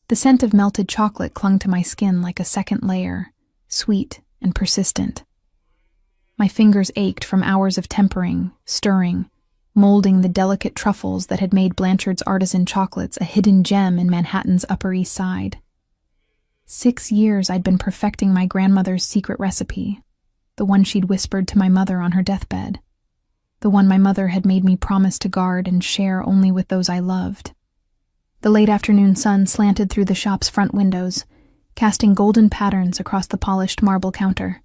The scent of melted chocolate clung to my skin like a second layer, sweet and persistent. My fingers ached from hours of tempering, stirring, molding the delicate truffles that had made Blanchard's Artisan Chocolates a hidden gem in Manhattan's Upper East Side. 6 years I'd been perfecting my grandmother's secret recipe, the one she'd whispered to my mother on her deathbed, the one my mother had made me promise to guard and share only with those I loved. The late afternoon sun slanted through the shop's front windows, casting golden patterns across the polished marble counter.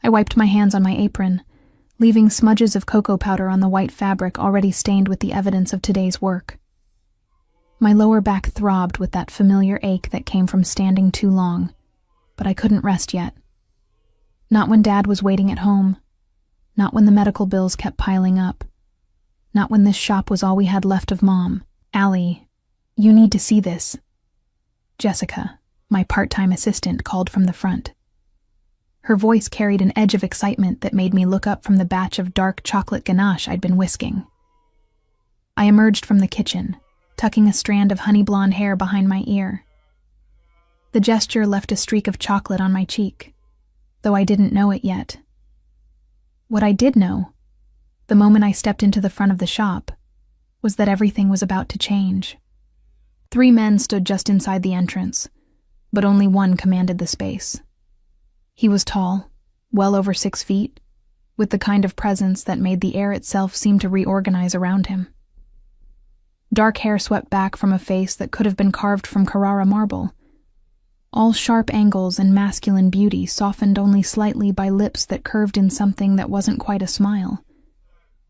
I wiped my hands on my apron, leaving smudges of cocoa powder on the white fabric already stained with the evidence of today's work. My lower back throbbed with that familiar ache that came from standing too long, but I couldn't rest yet. Not when Dad was waiting at home, not when the medical bills kept piling up, not when this shop was all we had left of Mom. "Allie, you need to see this." Jessica, my part-time assistant, called from the front. Her voice carried an edge of excitement that made me look up from the batch of dark chocolate ganache I'd been whisking. I emerged from the kitchen, tucking a strand of honey blonde hair behind my ear. The gesture left a streak of chocolate on my cheek, though I didn't know it yet. What I did know, the moment I stepped into the front of the shop, was that everything was about to change. 3 men stood just inside the entrance, but only one commanded the space. He was tall, well over 6 feet, with the kind of presence that made the air itself seem to reorganize around him. Dark hair swept back from a face that could have been carved from Carrara marble. All sharp angles and masculine beauty softened only slightly by lips that curved in something that wasn't quite a smile.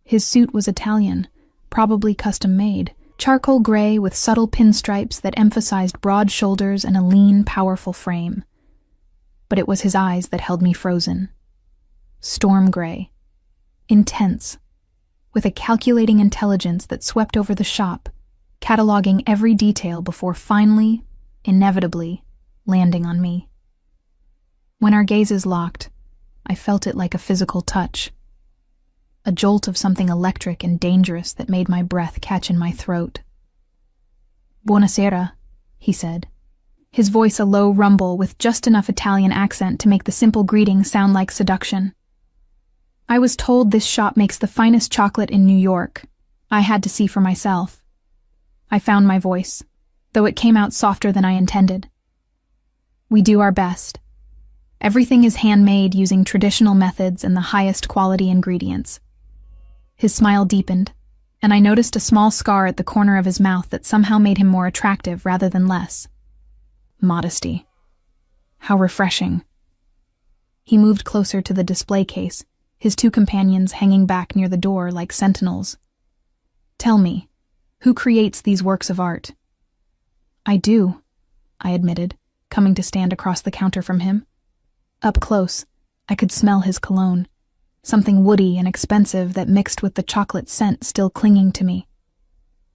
His suit was Italian, probably custom-made, charcoal gray with subtle pinstripes that emphasized broad shoulders and a lean, powerful frame. But it was his eyes that held me frozen. Storm gray. Intense. With a calculating intelligence that swept over the shop, cataloging every detail before finally, inevitably, landing on me. When our gazes locked, I felt it like a physical touch. A jolt of something electric and dangerous that made my breath catch in my throat. "Buonasera," he said, his voice a low rumble with just enough Italian accent to make the simple greeting sound like seduction. I was told this shop makes the finest chocolate in New York. I had to see for myself. I found my voice, though it came out softer than I intended. "We do our best. Everything is handmade using traditional methods and the highest quality ingredients." His smile deepened, and I noticed a small scar at the corner of his mouth that somehow made him more attractive rather than less. Modesty. How refreshing. He moved closer to the display case, his 2 companions hanging back near the door like sentinels. "Tell me, who creates these works of art?" "I do," I admitted, coming to stand across the counter from him. Up close, I could smell his cologne, something woody and expensive that mixed with the chocolate scent still clinging to me.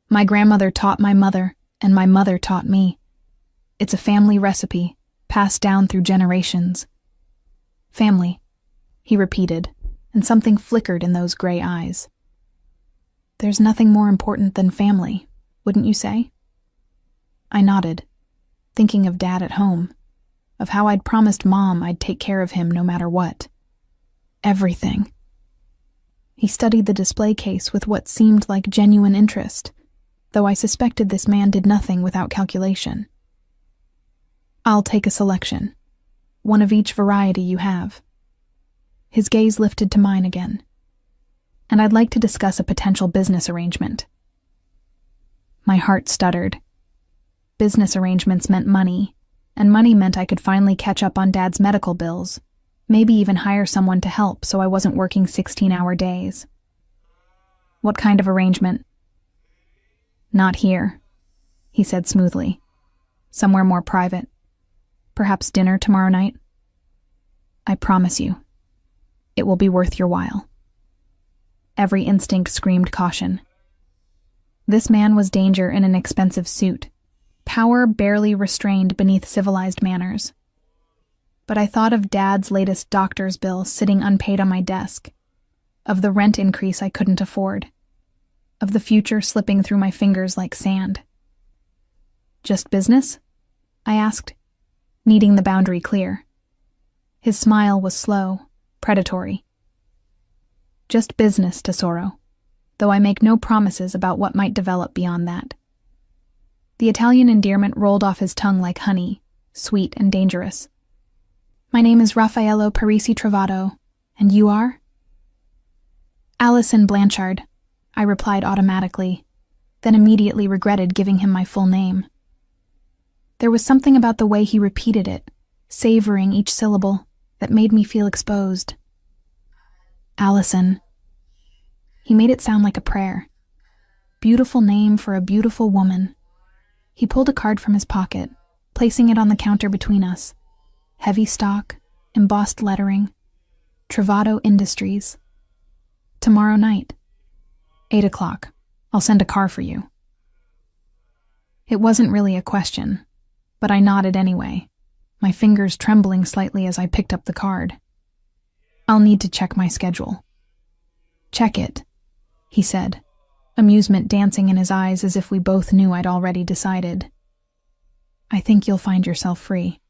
My grandmother taught my mother, and my mother taught me. It's a family recipe, passed down through generations. "Family," he repeated, and something flickered in those gray eyes. "There's nothing more important than family, wouldn't you say?" I nodded, thinking of Dad at home, of how I'd promised Mom I'd take care of him no matter what. Everything. He studied the display case with what seemed like genuine interest, though I suspected this man did nothing without calculation. "I'll take a selection, one of each variety you have." His gaze lifted to mine again. "And I'd like to discuss a potential business arrangement." My heart stuttered. Business arrangements meant money, and money meant I could finally catch up on Dad's medical bills, maybe even hire someone to help so I wasn't working 16-hour days. "What kind of arrangement?" "Not here," he said smoothly. "Somewhere more private. Perhaps dinner tomorrow night?" "I promise you, it will be worth your while." Every instinct screamed caution. This man was danger in an expensive suit, power barely restrained beneath civilized manners. But I thought of Dad's latest doctor's bill sitting unpaid on my desk, of the rent increase I couldn't afford, of the future slipping through my fingers like sand. Just business? I asked, needing the boundary clear. His smile was slow, predatory. Just business, tesoro, though I make no promises about what might develop beyond that. The Italian endearment rolled off his tongue like honey, sweet and dangerous. My name is Raffaello Parisi Trovato, and you are? Allison Blanchard, I replied automatically, then immediately regretted giving him my full name. There was something about the way he repeated it, savoring each syllable, that made me feel exposed. Allison. He made it sound like a prayer. Beautiful name for a beautiful woman. He pulled a card from his pocket, placing it on the counter between us. Heavy stock, embossed lettering. Trovato Industries. Tomorrow night. 8 o'clock. I'll send a car for you. It wasn't really a question, but I nodded anyway, my fingers trembling slightly as I picked up the card. I'll need to check my schedule. Check it, he said, amusement dancing in his eyes as if we both knew I'd already decided. I think you'll find yourself free.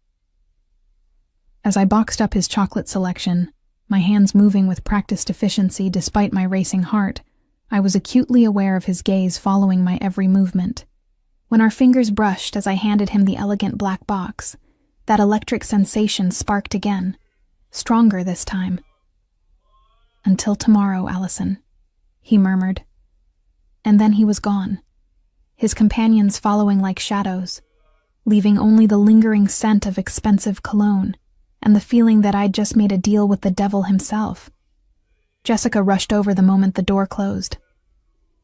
As I boxed up his chocolate selection, my hands moving with practiced efficiency despite my racing heart, I was acutely aware of his gaze following my every movement. When our fingers brushed as I handed him the elegant black box, that electric sensation sparked again, stronger this time. Until tomorrow, Allison, he murmured. And then he was gone, his companions following like shadows, leaving only the lingering scent of expensive cologne and the feeling that I'd just made a deal with the devil himself. Jessica rushed over the moment the door closed.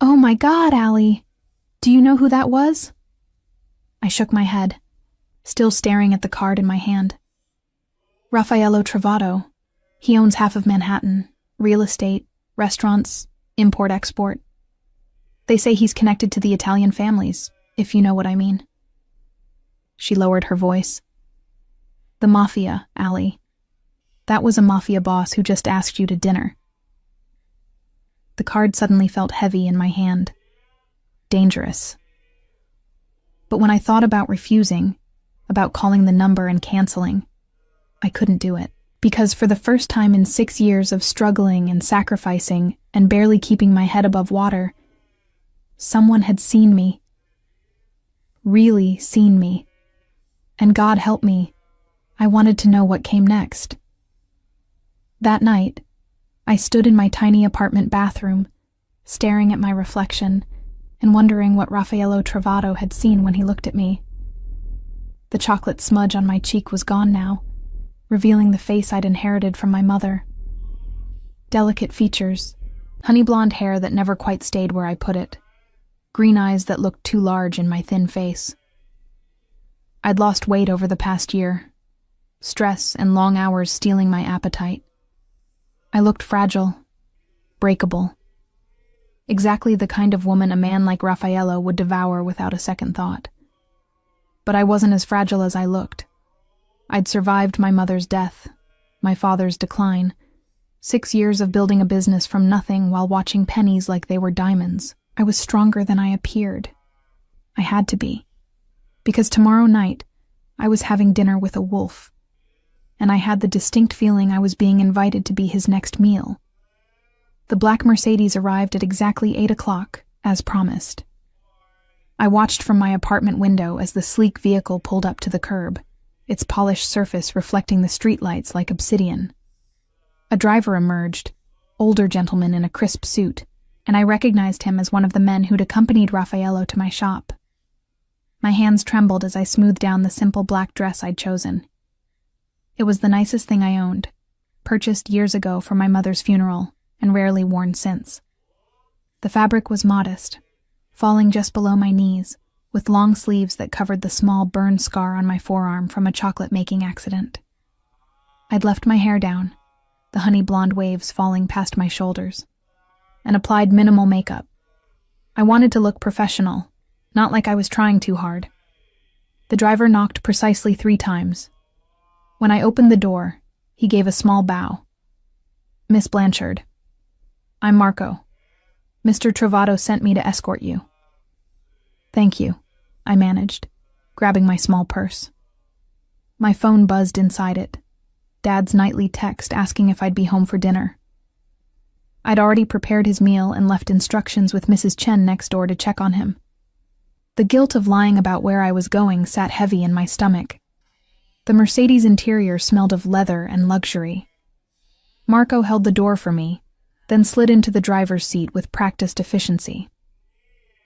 Oh my God, Allie! Do you know who that was? I shook my head, still staring at the card in my hand. Raffaello Trovato. He owns half of Manhattan, real estate, restaurants, import-export. They say he's connected to the Italian families, if you know what I mean. She lowered her voice. The Mafia, Allie. That was a Mafia boss who just asked you to dinner. The card suddenly felt heavy in my hand. Dangerous. But when I thought about refusing, about calling the number and canceling, I couldn't do it. Because for the first time in 6 years of struggling and sacrificing and barely keeping my head above water, someone had seen me. Really seen me. And God help me, I wanted to know what came next. That night, I stood in my tiny apartment bathroom, staring at my reflection and wondering what Raffaello Trovato had seen when he looked at me. The chocolate smudge on my cheek was gone now, revealing the face I'd inherited from my mother. Delicate features, honey blonde hair that never quite stayed where I put it, green eyes that looked too large in my thin face. I'd lost weight over the past year, stress and long hours stealing my appetite. I looked fragile, breakable. Exactly the kind of woman a man like Raffaello would devour without a second thought. But I wasn't as fragile as I looked. I'd survived my mother's death, my father's decline, 6 years of building a business from nothing while watching pennies like they were diamonds. I was stronger than I appeared. I had to be. Because tomorrow night, I was having dinner with a wolf, and I had the distinct feeling I was being invited to be his next meal. The black Mercedes arrived at exactly 8 o'clock, as promised. I watched from my apartment window as the sleek vehicle pulled up to the curb, its polished surface reflecting the streetlights like obsidian. A driver emerged, older gentleman in a crisp suit, and I recognized him as one of the men who'd accompanied Raffaello to my shop. My hands trembled as I smoothed down the simple black dress I'd chosen. It was the nicest thing I owned, purchased years ago for my mother's funeral, and rarely worn since. The fabric was modest, falling just below my knees, with long sleeves that covered the small burn scar on my forearm from a chocolate-making accident. I'd left my hair down, the honey blonde waves falling past my shoulders, and applied minimal makeup. I wanted to look professional, not like I was trying too hard. The driver knocked precisely 3 times. When I opened the door, he gave a small bow. Miss Blanchard. I'm Marco. Mr. Trovato sent me to escort you. Thank you, I managed, grabbing my small purse. My phone buzzed inside it. Dad's nightly text asking if I'd be home for dinner. I'd already prepared his meal and left instructions with Mrs. Chen next door to check on him. The guilt of lying about where I was going sat heavy in my stomach. The Mercedes interior smelled of leather and luxury. Marco held the door for me, then slid into the driver's seat with practiced efficiency.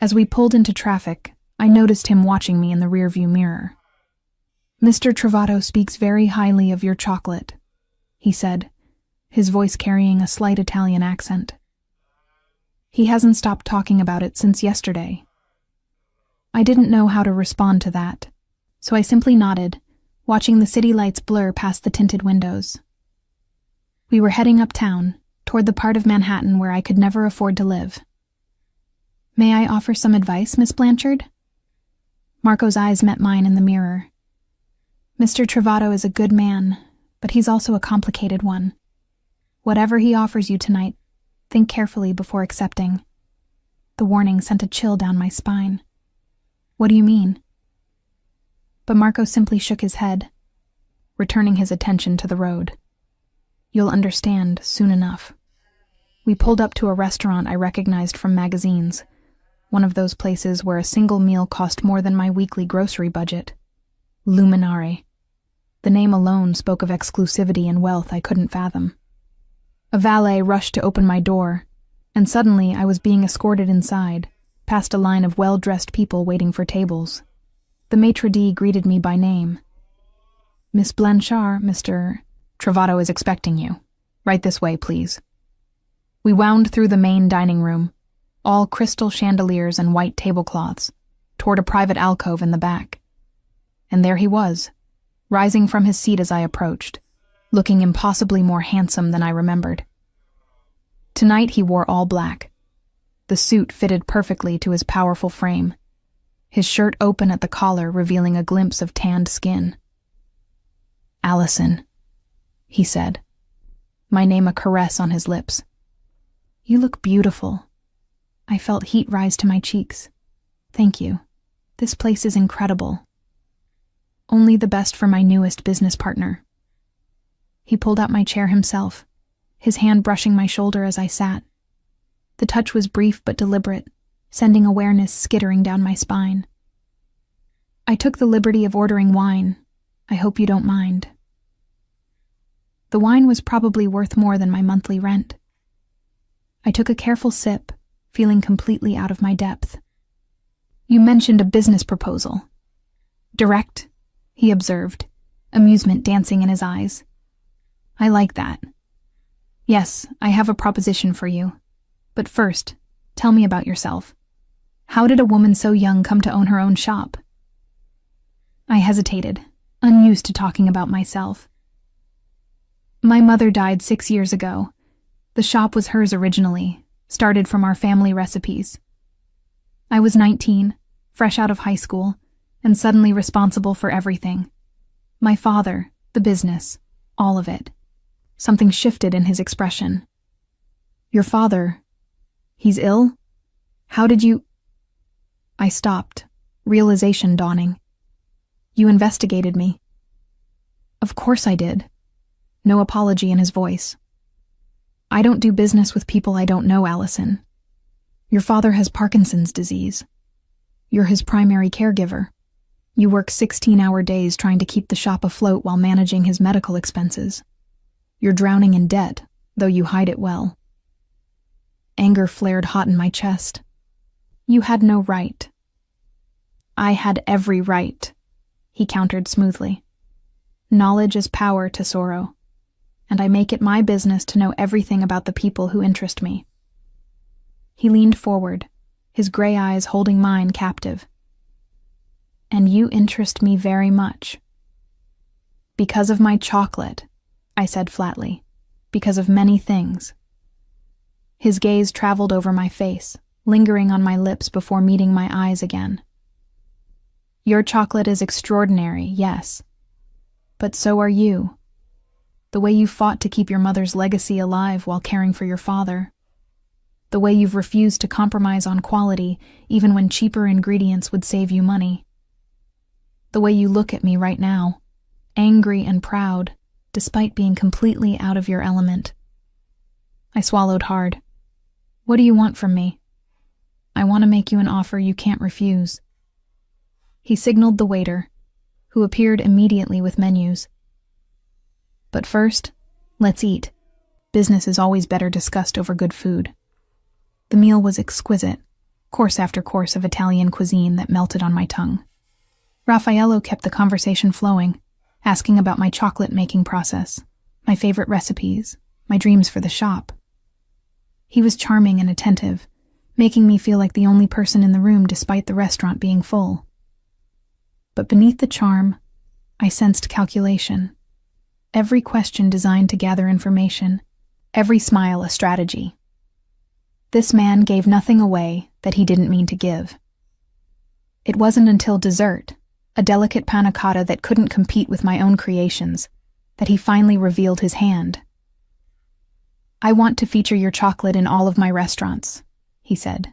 As we pulled into traffic, I noticed him watching me in the rearview mirror. "Mr. Trovato speaks very highly of your chocolate," he said, his voice carrying a slight Italian accent. "He hasn't stopped talking about it since yesterday." I didn't know how to respond to that, so I simply nodded, watching the city lights blur past the tinted windows. We were heading uptown, toward the part of Manhattan where I could never afford to live. "May I offer some advice, Miss Blanchard?" Marco's eyes met mine in the mirror. "Mr. Trovato is a good man, but he's also a complicated one. Whatever he offers you tonight, think carefully before accepting." The warning sent a chill down my spine. "What do you mean?" But Marco simply shook his head, returning his attention to the road. "You'll understand soon enough." We pulled up to a restaurant I recognized from magazines, one of those places where a single meal cost more than my weekly grocery budget. Luminare. The name alone spoke of exclusivity and wealth I couldn't fathom. A valet rushed to open my door, and suddenly I was being escorted inside, past a line of well-dressed people waiting for tables. The maitre d' greeted me by name. "Miss Blanchard, Mr. Trovato is expecting you. Right this way, please." We wound through the main dining room, all crystal chandeliers and white tablecloths, toward a private alcove in the back. And there he was, rising from his seat as I approached, looking impossibly more handsome than I remembered. Tonight he wore all black. The suit fitted perfectly to his powerful frame, his shirt open at the collar revealing a glimpse of tanned skin. "Allison," he said, my name a caress on his lips. "You look beautiful." I felt heat rise to my cheeks. "Thank you. This place is incredible. Only the best for my newest business partner." He pulled out my chair himself, his hand brushing my shoulder as I sat. The touch was brief but deliberate, sending awareness skittering down my spine. "I took the liberty of ordering wine. I hope you don't mind." The wine was probably worth more than my monthly rent. I took a careful sip, feeling completely out of my depth. "You mentioned a business proposal." "Direct," he observed, amusement dancing in his eyes. "I like that. Yes, I have a proposition for you. But first, tell me about yourself. How did a woman so young come to own her own shop?" I hesitated, unused to talking about myself. "My mother died 6 years ago. The shop was hers originally, started from our family recipes. I was 19, fresh out of high school, and suddenly responsible for everything. My father, the business, all of it." Something shifted in his expression. "Your father, he's ill? How did you—" I stopped, realization dawning. "You investigated me." "Of course I did." No apology in his voice. "I don't do business with people I don't know, Allison. Your father has Parkinson's disease. You're his primary caregiver. You work 16-hour days trying to keep the shop afloat while managing his medical expenses. You're drowning in debt, though you hide it well." Anger flared hot in my chest. "You had no right." "I had every right," he countered smoothly. "Knowledge is power, Tesoro, and I make it my business to know everything about the people who interest me." He leaned forward, his gray eyes holding mine captive. "And you interest me very much." "Because of my chocolate," I said flatly. "Because of many things." His gaze traveled over my face, lingering on my lips before meeting my eyes again. "Your chocolate is extraordinary, yes. But so are you. The way you fought to keep your mother's legacy alive while caring for your father. The way you've refused to compromise on quality even when cheaper ingredients would save you money. The way you look at me right now, angry and proud, despite being completely out of your element. I swallowed hard. What do you want from me? I want to make you an offer you can't refuse. He signaled the waiter, who appeared immediately with menus. But first, let's eat. Business is always better discussed over good food. The meal was exquisite, course after course of Italian cuisine that melted on my tongue. Raffaello kept the conversation flowing, asking about my chocolate-making process, my favorite recipes, my dreams for the shop. He was charming and attentive, making me feel like the only person in the room despite the restaurant being full. But beneath the charm, I sensed calculation. Every question designed to gather information, every smile a strategy. This man gave nothing away that he didn't mean to give. It wasn't until dessert, a delicate panna cotta that couldn't compete with my own creations, that he finally revealed his hand. I want to feature your chocolate in all of my restaurants, he said.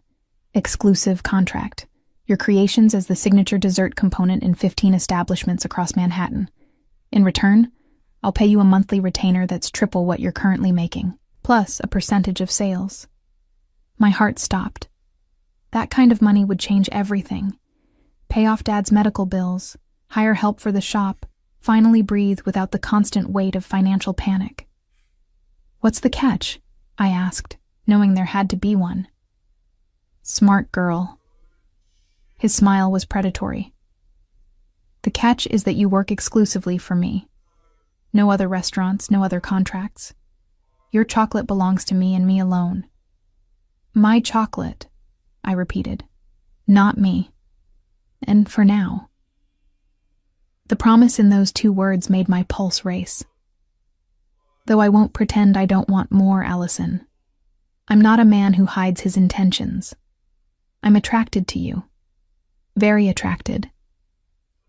Exclusive contract. Your creations as the signature dessert component in 15 establishments across Manhattan. In return, I'll pay you a monthly retainer that's triple what you're currently making, plus a percentage of sales. My heart stopped. That kind of money would change everything. Pay off Dad's medical bills, hire help for the shop, finally breathe without the constant weight of financial panic. What's the catch? I asked, knowing there had to be one. Smart girl. His smile was predatory. The catch is that you work exclusively for me. No other restaurants, no other contracts. Your chocolate belongs to me and me alone. My chocolate, I repeated. Not me. And for now. The promise in those 2 words made my pulse race. Though I won't pretend I don't want more, Allison. I'm not a man who hides his intentions. I'm attracted to you. Very attracted.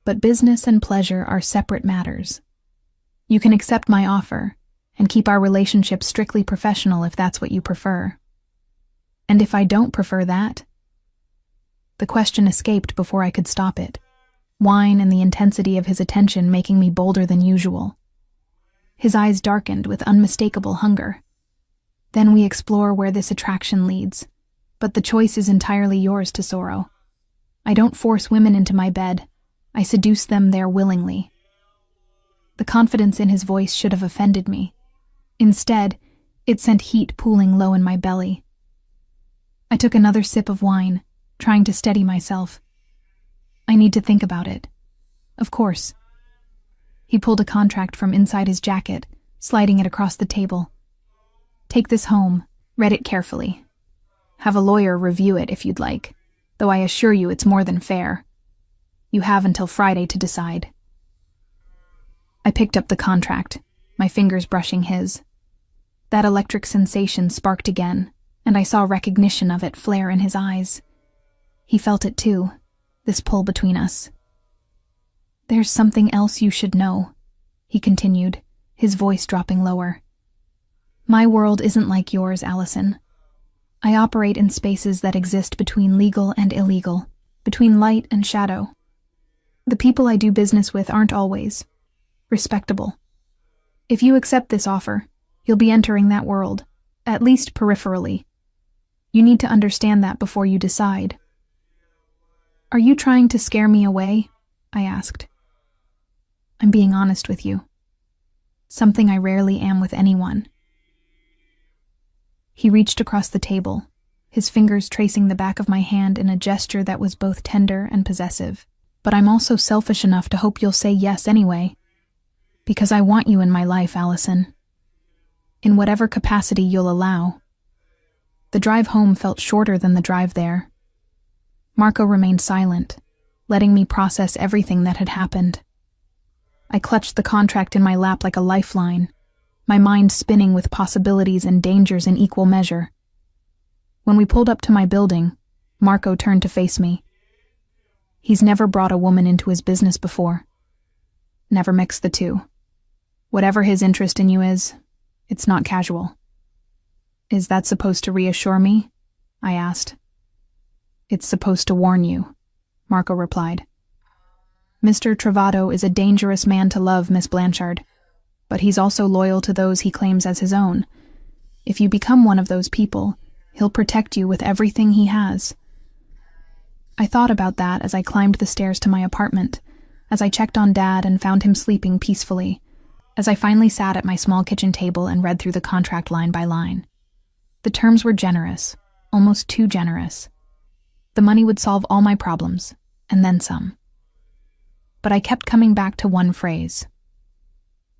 But business and pleasure are separate matters. You can accept my offer and keep our relationship strictly professional if that's what you prefer. And if I don't prefer that? The question escaped before I could stop it, wine and the intensity of his attention making me bolder than usual. His eyes darkened with unmistakable hunger. Then we explore where this attraction leads, but the choice is entirely yours, Tesoro. I don't force women into my bed. I seduce them there willingly. The confidence in his voice should have offended me. Instead, it sent heat pooling low in my belly. I took another sip of wine, trying to steady myself. I need to think about it. Of course. He pulled a contract from inside his jacket, sliding it across the table. Take this home, read it carefully. Have a lawyer review it if you'd like, though I assure you it's more than fair. You have until Friday to decide. I picked up the contract, my fingers brushing his. That electric sensation sparked again, and I saw recognition of it flare in his eyes. He felt it too, this pull between us. There's something else you should know, he continued, his voice dropping lower. My world isn't like yours, Allison. I operate in spaces that exist between legal and illegal, between light and shadow. The people I do business with aren't always respectable. If you accept this offer, you'll be entering that world, at least peripherally. You need to understand that before you decide. Are you trying to scare me away? I asked. I'm being honest with you. Something I rarely am with anyone. He reached across the table, his fingers tracing the back of my hand in a gesture that was both tender and possessive. But I'm also selfish enough to hope you'll say yes anyway. Because I want you in my life, Allison. In whatever capacity you'll allow. The drive home felt shorter than the drive there. Marco remained silent, letting me process everything that had happened. I clutched the contract in my lap like a lifeline, my mind spinning with possibilities and dangers in equal measure. When we pulled up to my building, Marco turned to face me. He's never brought a woman into his business before. Never mixed the two. Whatever his interest in you is, it's not casual. Is that supposed to reassure me? I asked. It's supposed to warn you, Marco replied. Mr. Travado is a dangerous man to love, Miss Blanchard, but he's also loyal to those he claims as his own. If you become one of those people, he'll protect you with everything he has." I thought about that as I climbed the stairs to my apartment, as I checked on Dad and found him sleeping peacefully, as I finally sat at my small kitchen table and read through the contract line by line. The terms were generous, almost too generous. The money would solve all my problems, and then some. But I kept coming back to one phrase: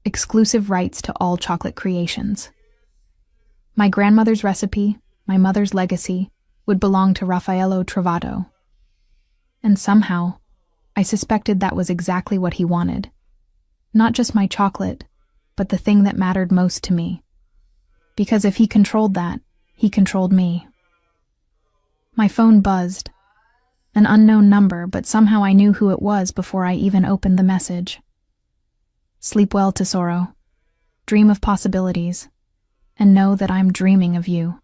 exclusive rights to all chocolate creations. My grandmother's recipe, my mother's legacy, would belong to Raffaello Travado. And somehow, I suspected that was exactly what he wanted. Not just my chocolate, but the thing that mattered most to me. Because if he controlled that, he controlled me. My phone buzzed. An unknown number, but somehow I knew who it was before I even opened the message. "Sleep well, Tesoro. Dream of possibilities, and know that I'm dreaming of you."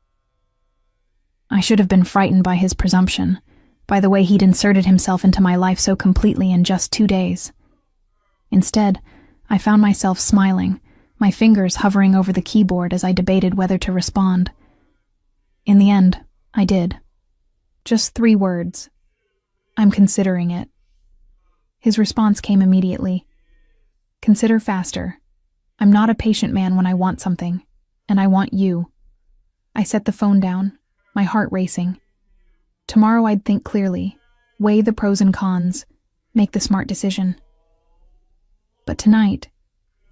I should have been frightened by his presumption, by the way he'd inserted himself into my life so completely in just 2 days. Instead, I found myself smiling, my fingers hovering over the keyboard as I debated whether to respond. In the end, I did. Just 3 words. "I'm considering it." His response came immediately. "Consider faster. I'm not a patient man when I want something, and I want you." I set the phone down, my heart racing. Tomorrow I'd think clearly, weigh the pros and cons, make the smart decision. But tonight,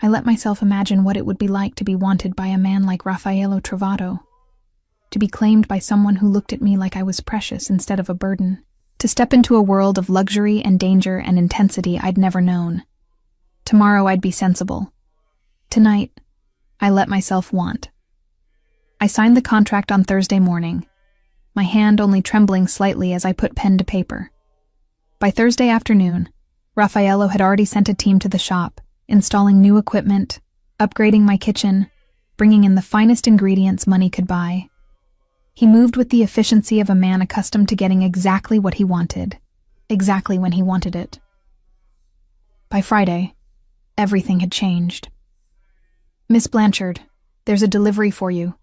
I let myself imagine what it would be like to be wanted by a man like Raffaello Travado, to be claimed by someone who looked at me like I was precious instead of a burden, to step into a world of luxury and danger and intensity I'd never known. Tomorrow I'd be sensible. Tonight, I let myself want. I signed the contract on Thursday morning, my hand only trembling slightly as I put pen to paper. By Thursday afternoon, Raffaello had already sent a team to the shop, installing new equipment, upgrading my kitchen, bringing in the finest ingredients money could buy. He moved with the efficiency of a man accustomed to getting exactly what he wanted, exactly when he wanted it. By Friday, everything had changed. "Miss Blanchard, there's a delivery for you,"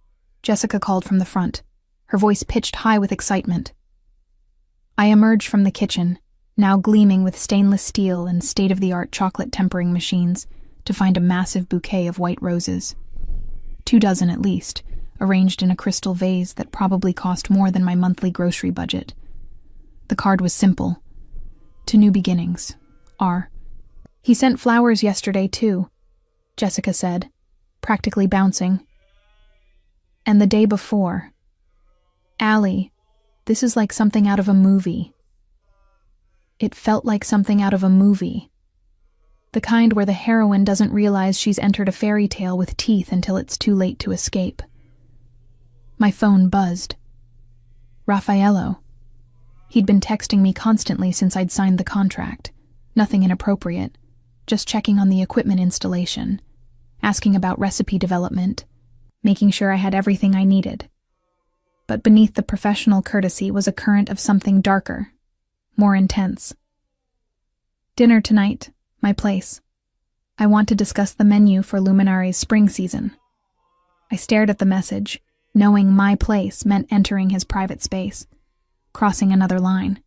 Jessica called from the front, her voice pitched high with excitement. I emerged from the kitchen, now gleaming with stainless steel and state-of-the-art chocolate tempering machines, to find a massive bouquet of white roses. 24 at least, arranged in a crystal vase that probably cost more than my monthly grocery budget. The card was simple. "To new beginnings. R." "He sent flowers yesterday, too," Jessica said, practically bouncing. "And the day before. Allie, this is like something out of a movie." It felt like something out of a movie. The kind where the heroine doesn't realize she's entered a fairy tale with teeth until it's too late to escape. My phone buzzed. Raffaello. He'd been texting me constantly since I'd signed the contract. Nothing inappropriate, just checking on the equipment installation, asking about recipe development, making sure I had everything I needed. But beneath the professional courtesy was a current of something darker, more intense. "Dinner tonight, my place. I want to discuss the menu for Luminary's spring season." I stared at the message, knowing my place meant entering his private space, crossing another line.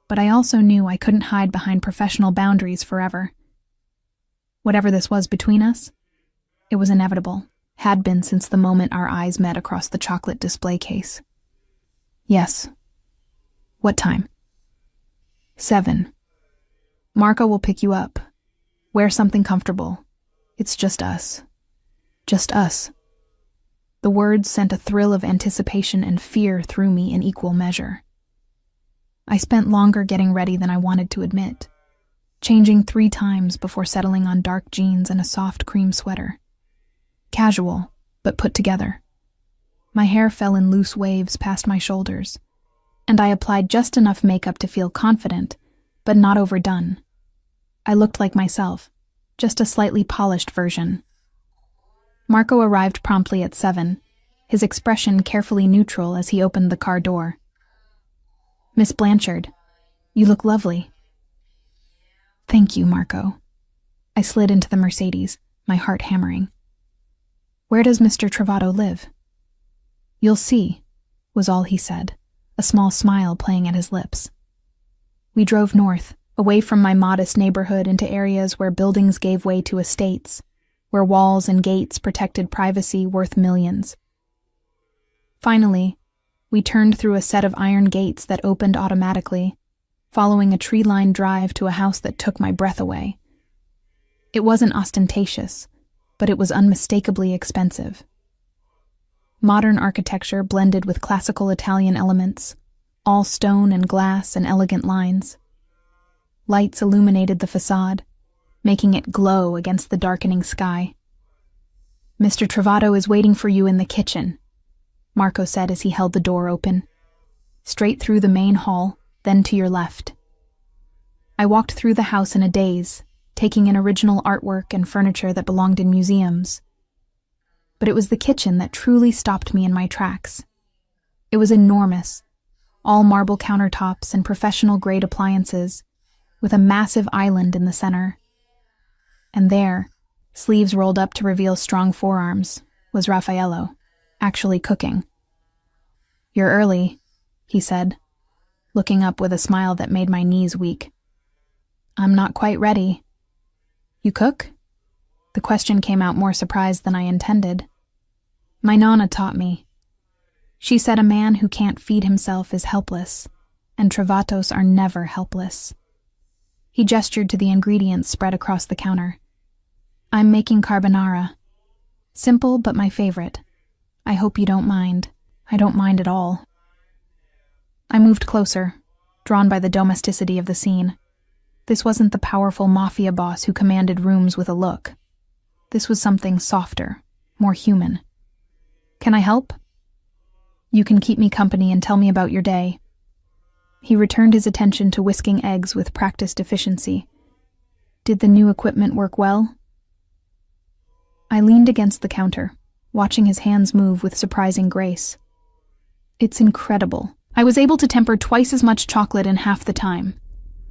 But I also knew I couldn't hide behind professional boundaries forever. Whatever this was between us, it was inevitable, had been since the moment our eyes met across the chocolate display case. "Yes." "What time?" 7. "Marco will pick you up. Wear something comfortable. It's just us. Just us." The words sent a thrill of anticipation and fear through me in equal measure. I spent longer getting ready than I wanted to admit, changing 3 times before settling on dark jeans and a soft cream sweater. Casual, but put together. My hair fell in loose waves past my shoulders, and I applied just enough makeup to feel confident, but not overdone. I looked like myself, just a slightly polished version. Marco arrived promptly at 7, his expression carefully neutral as he opened the car door. "Miss Blanchard, you look lovely." Thank you, Marco. I slid into the Mercedes, my heart hammering. Where does Mr. Travato live? You'll see, was all he said, a small smile playing at his lips. We drove north, away from my modest neighborhood into areas where buildings gave way to estates, where walls and gates protected privacy worth millions. Finally, we turned through a set of iron gates that opened automatically, following a tree-lined drive to a house that took my breath away. It wasn't ostentatious, but it was unmistakably expensive. Modern architecture blended with classical Italian elements, all stone and glass and elegant lines. Lights illuminated the facade, making it glow against the darkening sky. Mr. Travato is waiting for you in the kitchen, Marco said as he held the door open. Straight through the main hall, then to your left. I walked through the house in a daze, taking in original artwork and furniture that belonged in museums. But it was the kitchen that truly stopped me in my tracks. It was enormous, all marble countertops and professional-grade appliances, with a massive island in the center. And there, sleeves rolled up to reveal strong forearms, was Raffaello, actually cooking. You're early, he said, looking up with a smile that made my knees weak. I'm not quite ready. You cook? The question came out more surprised than I intended. My nonna taught me. She said a man who can't feed himself is helpless, and Travatos are never helpless. He gestured to the ingredients spread across the counter. I'm making carbonara. Simple, but my favorite. I hope you don't mind. I don't mind at all. I moved closer, drawn by the domesticity of the scene. This wasn't the powerful mafia boss who commanded rooms with a look. This was something softer, more human. Can I help? You can keep me company and tell me about your day. He returned his attention to whisking eggs with practiced efficiency. Did the new equipment work well? I leaned against the counter, watching his hands move with surprising grace. It's incredible. I was able to temper twice as much chocolate in half the time.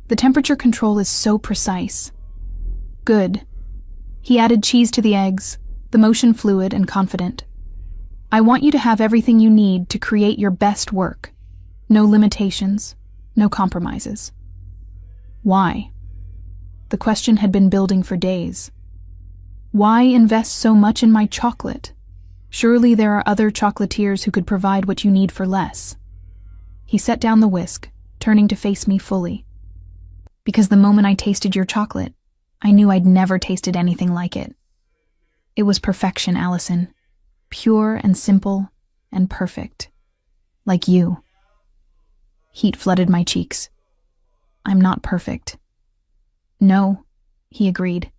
The temperature control is so precise. Good. He added cheese to the eggs, the motion fluid and confident. I want you to have everything you need to create your best work. No limitations, no compromises. Why? The question had been building for days. Why invest so much in my chocolate? Surely there are other chocolatiers who could provide what you need for less. He set down the whisk, turning to face me fully. Because the moment I tasted your chocolate, I knew I'd never tasted anything like it. It was perfection, Allison. Pure and simple and perfect. Like you. Heat flooded my cheeks. I'm not perfect. No, he agreed,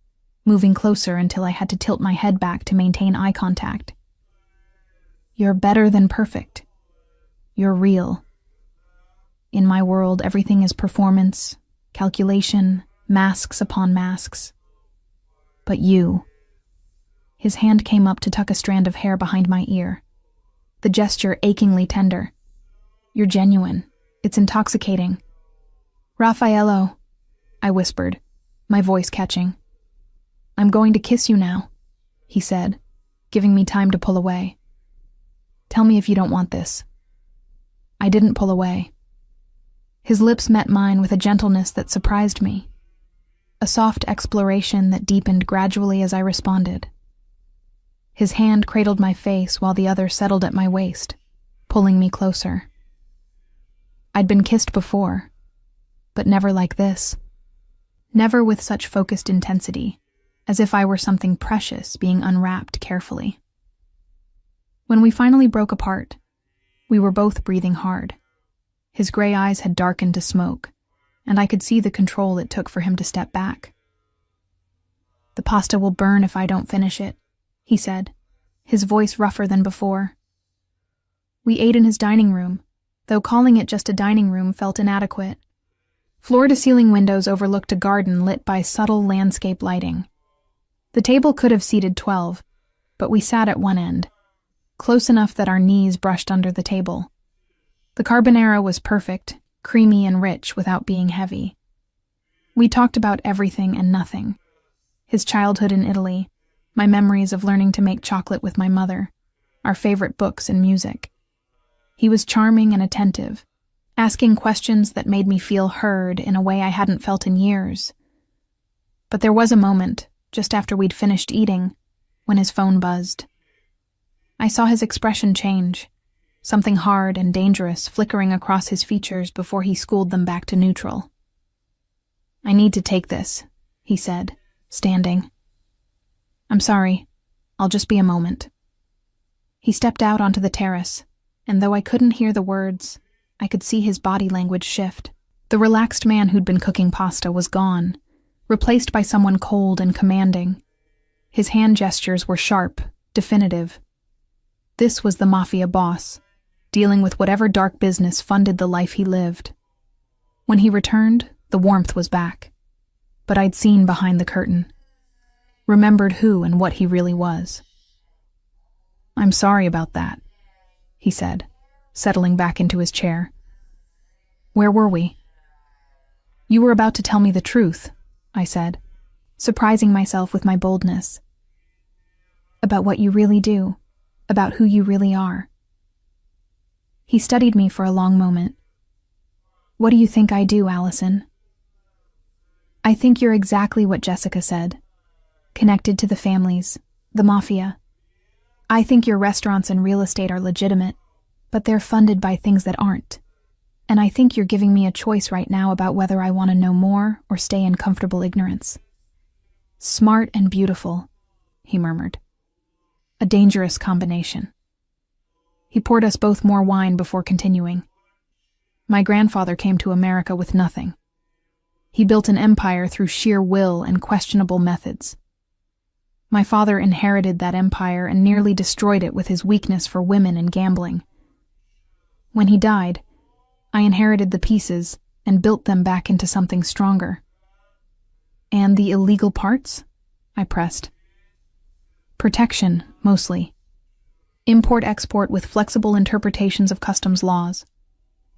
moving closer until I had to tilt my head back to maintain eye contact. You're better than perfect. You're real. In my world, everything is performance, calculation, masks upon masks. But you. His hand came up to tuck a strand of hair behind my ear, the gesture achingly tender. You're genuine. It's intoxicating. Raffaello, I whispered, my voice catching. I'm going to kiss you now, he said, giving me time to pull away. Tell me if you don't want this. I didn't pull away. His lips met mine with a gentleness that surprised me, a soft exploration that deepened gradually as I responded. His hand cradled my face while the other settled at my waist, pulling me closer. I'd been kissed before, but never like this. Never with such focused intensity, as if I were something precious being unwrapped carefully. When we finally broke apart, we were both breathing hard. His gray eyes had darkened to smoke, and I could see the control it took for him to step back. The pasta will burn if I don't finish it, he said, his voice rougher than before. We ate in his dining room, though calling it just a dining room felt inadequate. Floor-to-ceiling windows overlooked a garden lit by subtle landscape lighting. The table could have seated 12, but we sat at one end, close enough that our knees brushed under the table. The carbonara was perfect, creamy and rich without being heavy. We talked about everything and nothing. His childhood in Italy, my memories of learning to make chocolate with my mother, our favorite books and music. He was charming and attentive, asking questions that made me feel heard in a way I hadn't felt in years. But there was a moment, just after we'd finished eating, when his phone buzzed. I saw his expression change, something hard and dangerous flickering across his features before he schooled them back to neutral. "I need to take this," he said, standing. "I'm sorry. I'll just be a moment." He stepped out onto the terrace, and though I couldn't hear the words, I could see his body language shift. The relaxed man who'd been cooking pasta was gone, replaced by someone cold and commanding. His hand gestures were sharp, definitive. This was the Mafia boss, dealing with whatever dark business funded the life he lived. When he returned, the warmth was back. But I'd seen behind the curtain, remembered who and what he really was. "I'm sorry about that," he said, settling back into his chair. "Where were we?" "You were about to tell me the truth," I said, surprising myself with my boldness. "About what you really do, about who you really are." He studied me for a long moment. "What do you think I do, Allison?" "I think you're exactly what Jessica said. Connected to the families, the mafia. I think your restaurants and real estate are legitimate, but they're funded by things that aren't. And I think you're giving me a choice right now about whether I want to know more or stay in comfortable ignorance." "Smart and beautiful," he murmured. "A dangerous combination." He poured us both more wine before continuing. "My grandfather came to America with nothing. He built an empire through sheer will and questionable methods. My father inherited that empire and nearly destroyed it with his weakness for women and gambling. When he died, I inherited the pieces and built them back into something stronger." "And the illegal parts?" I pressed. "Protection, mostly. Import-export with flexible interpretations of customs laws,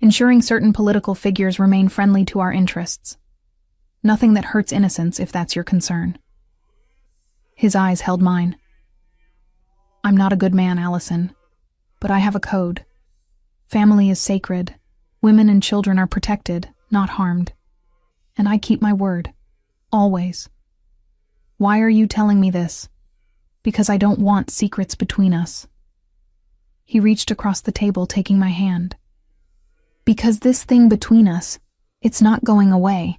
ensuring certain political figures remain friendly to our interests. Nothing that hurts innocence, if that's your concern." His eyes held mine. "I'm not a good man, Allison, but I have a code. Family is sacred. Women and children are protected, not harmed. And I keep my word. Always. Why are you telling me this? Because I don't want secrets between us." He reached across the table, taking my hand. "Because this thing between us, it's not going away.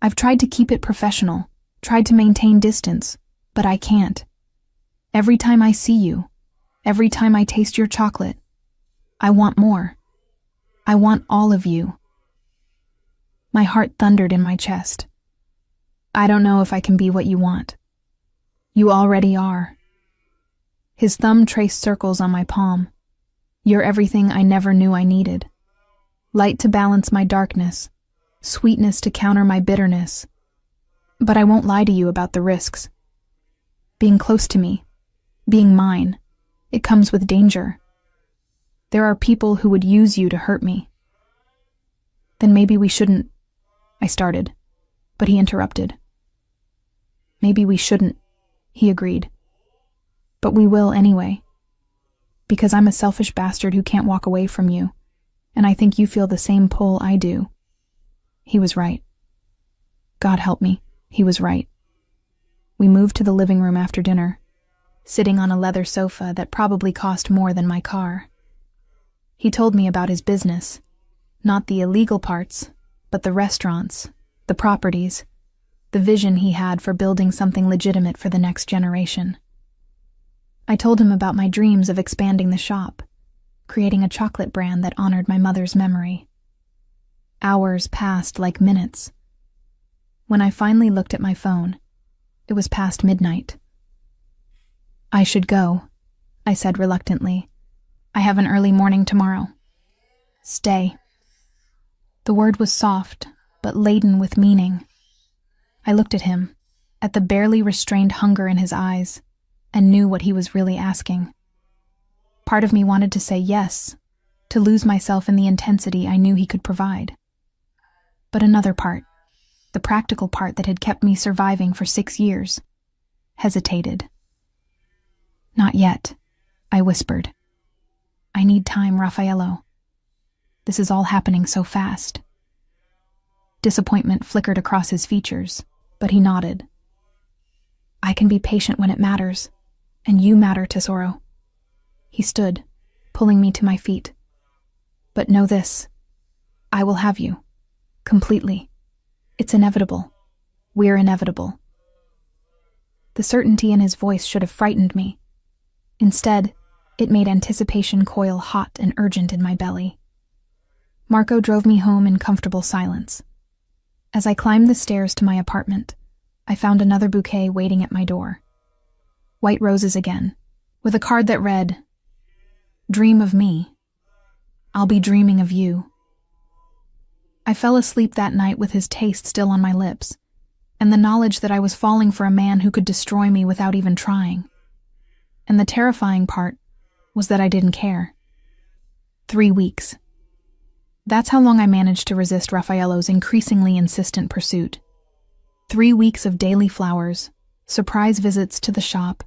I've tried to keep it professional, tried to maintain distance, but I can't. Every time I see you, every time I taste your chocolate, I want more. I want all of you." My heart thundered in my chest. "I don't know if I can be what you want. You already are." His thumb traced circles on my palm. "You're everything I never knew I needed. Light to balance my darkness, sweetness to counter my bitterness. But I won't lie to you about the risks. Being close to me, being mine, it comes with danger. There are people who would use you to hurt me." "Then maybe we shouldn't," I started, but he interrupted. "Maybe we shouldn't," he agreed. "But we will anyway. Because I'm a selfish bastard who can't walk away from you, and I think you feel the same pull I do." He was right. God help me, he was right. We moved to the living room after dinner, sitting on a leather sofa that probably cost more than my car. He told me about his business, not the illegal parts, but the restaurants, the properties, the vision he had for building something legitimate for the next generation. I told him about my dreams of expanding the shop, creating a chocolate brand that honored my mother's memory. Hours passed like minutes. When I finally looked at my phone, it was past midnight. "I should go," I said reluctantly. "I have an early morning tomorrow." "Stay." The word was soft, but laden with meaning. I looked at him, at the barely restrained hunger in his eyes, and knew what he was really asking. Part of me wanted to say yes, to lose myself in the intensity I knew he could provide. But another part, the practical part that had kept me surviving for 6 years, hesitated. "Not yet," I whispered. "I need time, Raffaello. This is all happening so fast." Disappointment flickered across his features, but he nodded. "I can be patient when it matters, and you matter, Tesoro." He stood, pulling me to my feet. "But know this, I will have you, completely. It's inevitable. We're inevitable." The certainty in his voice should have frightened me. Instead, it made anticipation coil hot and urgent in my belly. Marco drove me home in comfortable silence. As I climbed the stairs to my apartment, I found another bouquet waiting at my door. White roses again, with a card that read, "Dream of me. I'll be dreaming of you." I fell asleep that night with his taste still on my lips, and the knowledge that I was falling for a man who could destroy me without even trying. And the terrifying part was that I didn't care. 3 weeks. That's how long I managed to resist Raffaello's increasingly insistent pursuit. 3 weeks of daily flowers, surprise visits to the shop,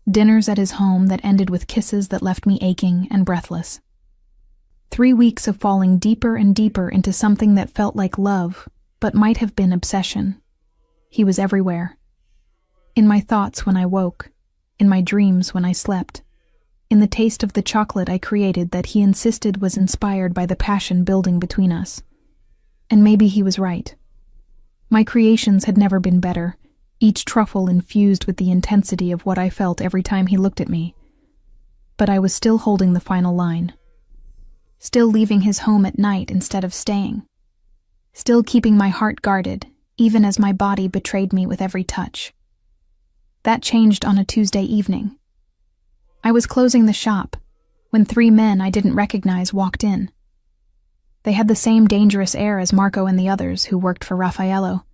dinners at his home that ended with kisses that left me aching and breathless. 3 weeks of falling deeper and deeper into something that felt like love, but might have been obsession. He was everywhere. In my thoughts when I woke, in my dreams when I slept, in the taste of the chocolate I created that he insisted was inspired by the passion building between us. And maybe he was right. My creations had never been better, each truffle infused with the intensity of what I felt every time he looked at me. But I was still holding the final line. Still leaving his home at night instead of staying. Still keeping my heart guarded, even as my body betrayed me with every touch. That changed on a Tuesday evening. I was closing the shop when 3 men I didn't recognize walked in. They had the same dangerous air as Marco and the others who worked for Raffaello,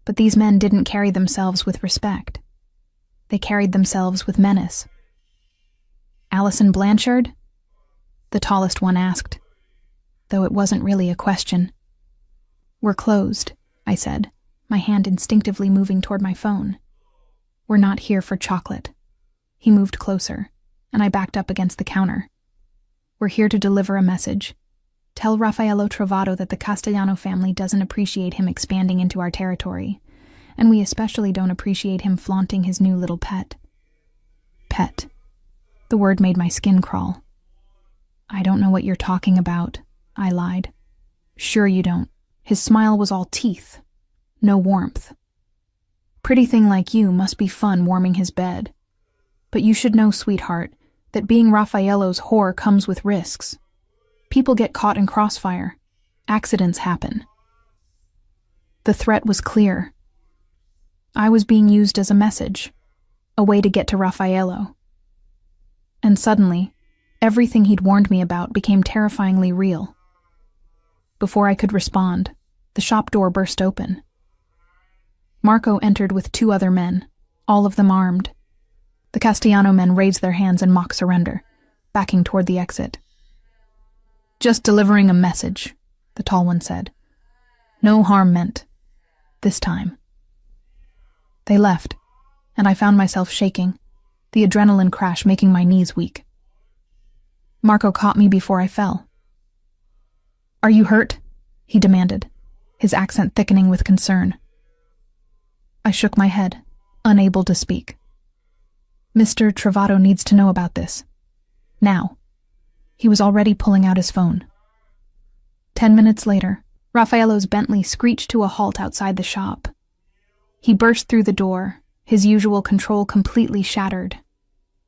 but these men didn't carry themselves with respect. They carried themselves with menace. "Allison Blanchard?" the tallest one asked, though it wasn't really a question. "We're closed," I said, my hand instinctively moving toward my phone. "We're not here for chocolate." He moved closer, and I backed up against the counter. "We're here to deliver a message. Tell Raffaello Trovato that the Castellano family doesn't appreciate him expanding into our territory, and we especially don't appreciate him flaunting his new little pet." Pet. The word made my skin crawl. "I don't know what you're talking about," I lied. "Sure you don't." His smile was all teeth, no warmth. "Pretty thing like you must be fun warming his bed. But you should know, sweetheart, that being Raffaello's whore comes with risks. People get caught in crossfire. Accidents happen." The threat was clear. I was being used as a message, a way to get to Raffaello. And suddenly, everything he'd warned me about became terrifyingly real. Before I could respond, the shop door burst open. Marco entered with 2 other men, all of them armed. The Castellano men raised their hands in mock surrender, backing toward the exit. "Just delivering a message," the tall one said. "No harm meant. This time." They left, and I found myself shaking, the adrenaline crash making my knees weak. Marco caught me before I fell. "Are you hurt?" he demanded, his accent thickening with concern. I shook my head, unable to speak. "Mr. Trovato needs to know about this. Now." He was already pulling out his phone. 10 minutes later, Raffaello's Bentley screeched to a halt outside the shop. He burst through the door, his usual control completely shattered.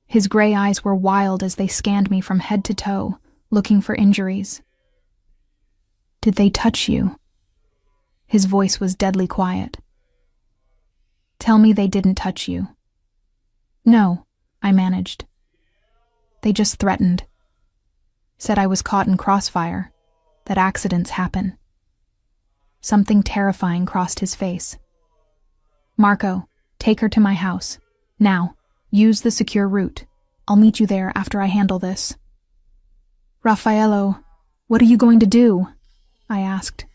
His gray eyes were wild as they scanned me from head to toe, looking for injuries. "Did they touch you?" His voice was deadly quiet. "Tell me they didn't touch you." "No," I managed. "They just threatened. Said I was caught in crossfire, that accidents happen." Something terrifying crossed his face. "Marco, take her to my house. Now, use the secure route. I'll meet you there after I handle this." "Raffaello, what are you going to do?" I asked,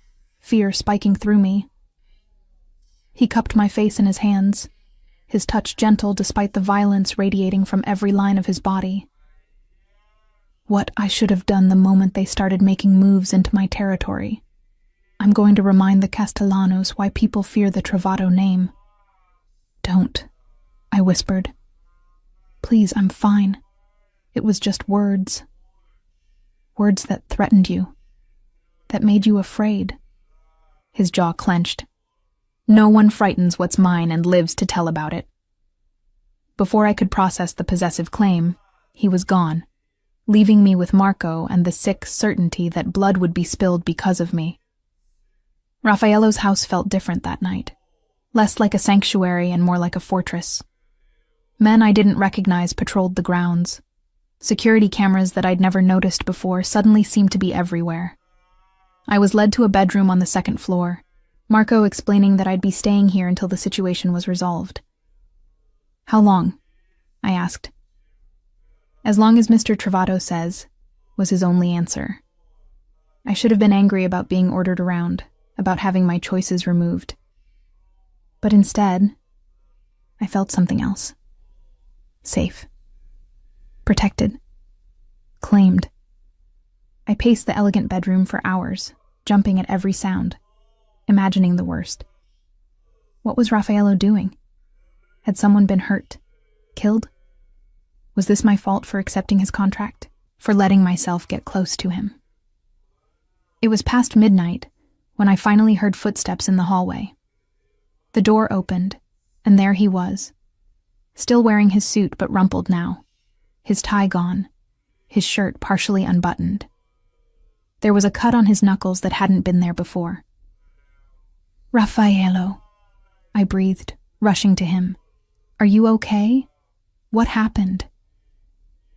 fear spiking through me. He cupped my face in his hands, his touch gentle despite the violence radiating from every line of his body. What I should have done the moment they started making moves into my territory. I'm going to remind the Castellanos why people fear the Trovato name. Don't, I whispered. Please, I'm fine. It was just words. Words that threatened you, that made you afraid. His jaw clenched. No one frightens what's mine and lives to tell about it. Before I could process the possessive claim, he was gone, leaving me with Marco and the sick certainty that blood would be spilled because of me. Raffaello's house felt different that night, less like a sanctuary and more like a fortress. Men I didn't recognize patrolled the grounds. Security cameras that I'd never noticed before suddenly seemed to be everywhere. I was led to a bedroom on the second floor, Marco explaining that I'd be staying here until the situation was resolved. How long? I asked. As long as Mr. Trovato says, was his only answer. I should have been angry about being ordered around, about having my choices removed. But instead, I felt something else. Safe. Protected. Claimed. I paced the elegant bedroom for hours, jumping at every sound, imagining the worst. What was Raffaello doing? Had someone been hurt? Killed? Was this my fault for accepting his contract? For letting myself get close to him? It was past midnight when I finally heard footsteps in the hallway. The door opened, and there he was, still wearing his suit but rumpled now, his tie gone, his shirt partially unbuttoned. There was a cut on his knuckles that hadn't been there before. Raffaello, I breathed, rushing to him. Are you okay? What happened?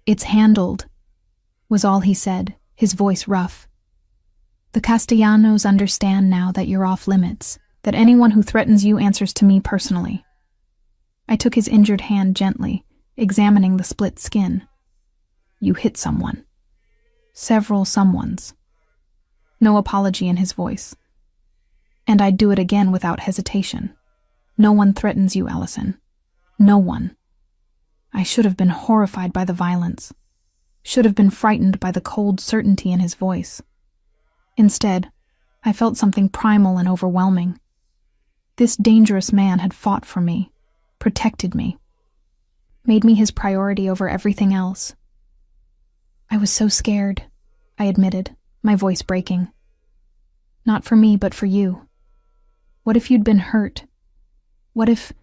It's handled, was all he said, his voice rough. The Castellanos understand now that you're off limits, that anyone who threatens you answers to me personally. I took his injured hand gently, examining the split skin. You hit someone. Several someones. No apology in his voice. And I'd do it again without hesitation. No one threatens you, Allison. No one. I should have been horrified by the violence. Should have been frightened by the cold certainty in his voice. Instead, I felt something primal and overwhelming. This dangerous man had fought for me, protected me, made me his priority over everything else. I was so scared, I admitted, my voice breaking. Not for me, but for you. What if you'd been hurt? What if...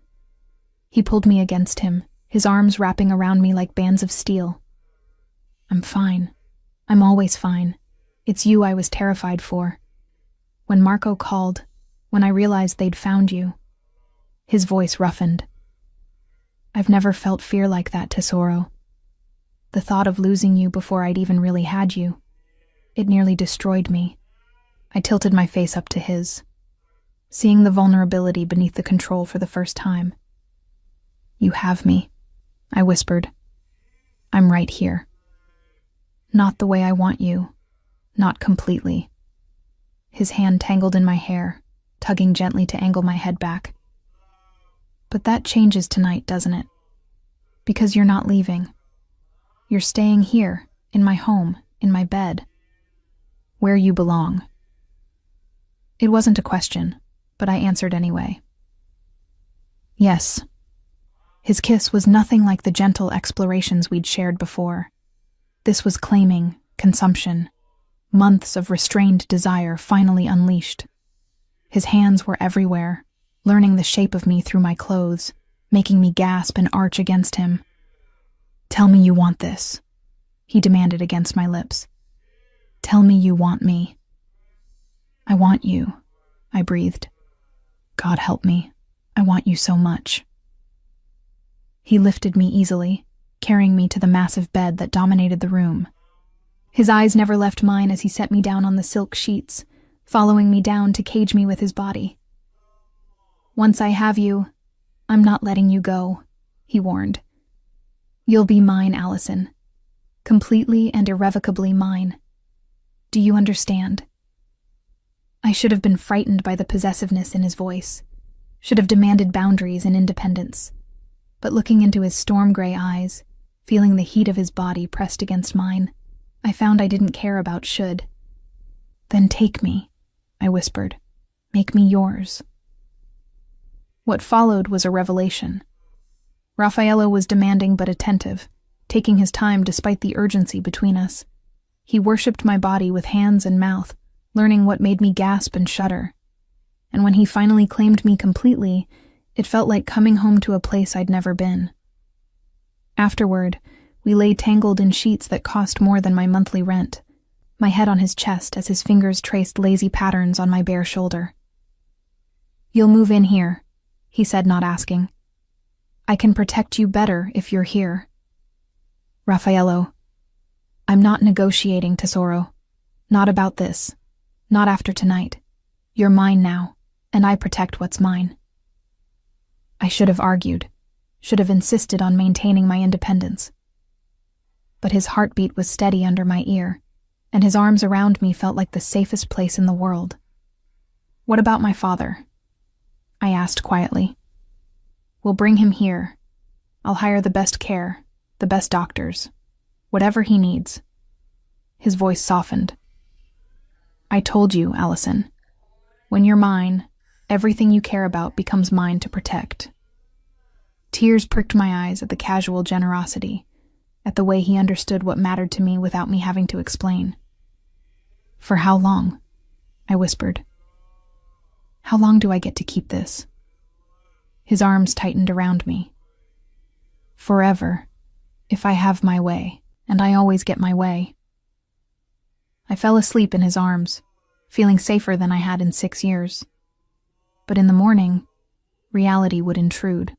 He pulled me against him, his arms wrapping around me like bands of steel. I'm fine. I'm always fine. It's you I was terrified for. When Marco called, when I realized they'd found you. His voice roughened. I've never felt fear like that, Tesoro. The thought of losing you before I'd even really had you. It nearly destroyed me. I tilted my face up to his, seeing the vulnerability beneath the control for the first time. You have me, I whispered. I'm right here. Not the way I want you. Not completely. His hand tangled in my hair, tugging gently to angle my head back. But that changes tonight, doesn't it? Because you're not leaving. You're staying here, in my home, in my bed. Where you belong. It wasn't a question, but I answered anyway. Yes. His kiss was nothing like the gentle explorations we'd shared before. This was claiming, consumption, months of restrained desire finally unleashed. His hands were everywhere, learning the shape of me through my clothes, making me gasp and arch against him. Tell me you want this, he demanded against my lips. Tell me you want me. I want you, I breathed. God help me, I want you so much. He lifted me easily, carrying me to the massive bed that dominated the room. His eyes never left mine as he set me down on the silk sheets, following me down to cage me with his body. Once I have you, I'm not letting you go, he warned. You'll be mine, Allison. Completely and irrevocably mine. Do you understand? I should have been frightened by the possessiveness in his voice. should have demanded boundaries and independence. But looking into his storm-gray eyes, feeling the heat of his body pressed against mine, I found I didn't care about should. "Then take me," I whispered. "Make me yours." What followed was a revelation. Raffaello was demanding but attentive, taking his time despite the urgency between us. He worshipped my body with hands and mouth, learning what made me gasp and shudder. And when he finally claimed me completely, it felt like coming home to a place I'd never been. Afterward, we lay tangled in sheets that cost more than my monthly rent, my head on his chest as his fingers traced lazy patterns on my bare shoulder. "You'll move in here," he said, not asking. "I can protect you better if you're here." "Raffaello, I'm not negotiating, Tesoro. Not about this. Not after tonight. You're mine now, and I protect what's mine." I should have argued, should have insisted on maintaining my independence. But his heartbeat was steady under my ear, and his arms around me felt like the safest place in the world. "What about my father?" I asked quietly. "We'll bring him here. I'll hire the best care, the best doctors, whatever he needs." His voice softened. "I told you, Allison. When you're mine, everything you care about becomes mine to protect." Tears pricked my eyes at the casual generosity, at the way he understood what mattered to me without me having to explain. "For how long?" I whispered. "How long do I get to keep this?" His arms tightened around me. "Forever, if I have my way, and I always get my way." I fell asleep in his arms, feeling safer than I had in 6 years. But in the morning, reality would intrude.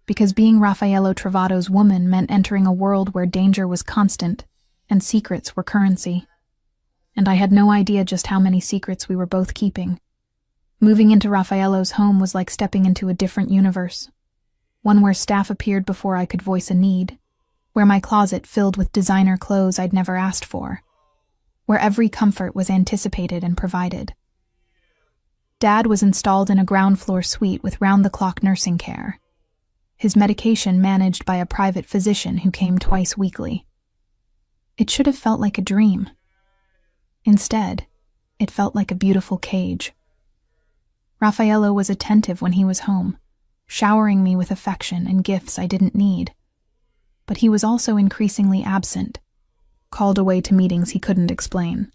Because being Raffaello Travato's woman meant entering a world where danger was constant and secrets were currency. And I had no idea just how many secrets we were both keeping. Moving into Raffaello's home was like stepping into a different universe, one where staff appeared before I could voice a need, where my closet filled with designer clothes I'd never asked for, where every comfort was anticipated and provided. Dad was installed in a ground-floor suite with round-the-clock nursing care, his medication managed by a private physician who came twice weekly. It should have felt like a dream. Instead, it felt like a beautiful cage. Raffaello was attentive when he was home, showering me with affection and gifts I didn't need. But he was also increasingly absent, called away to meetings he couldn't explain,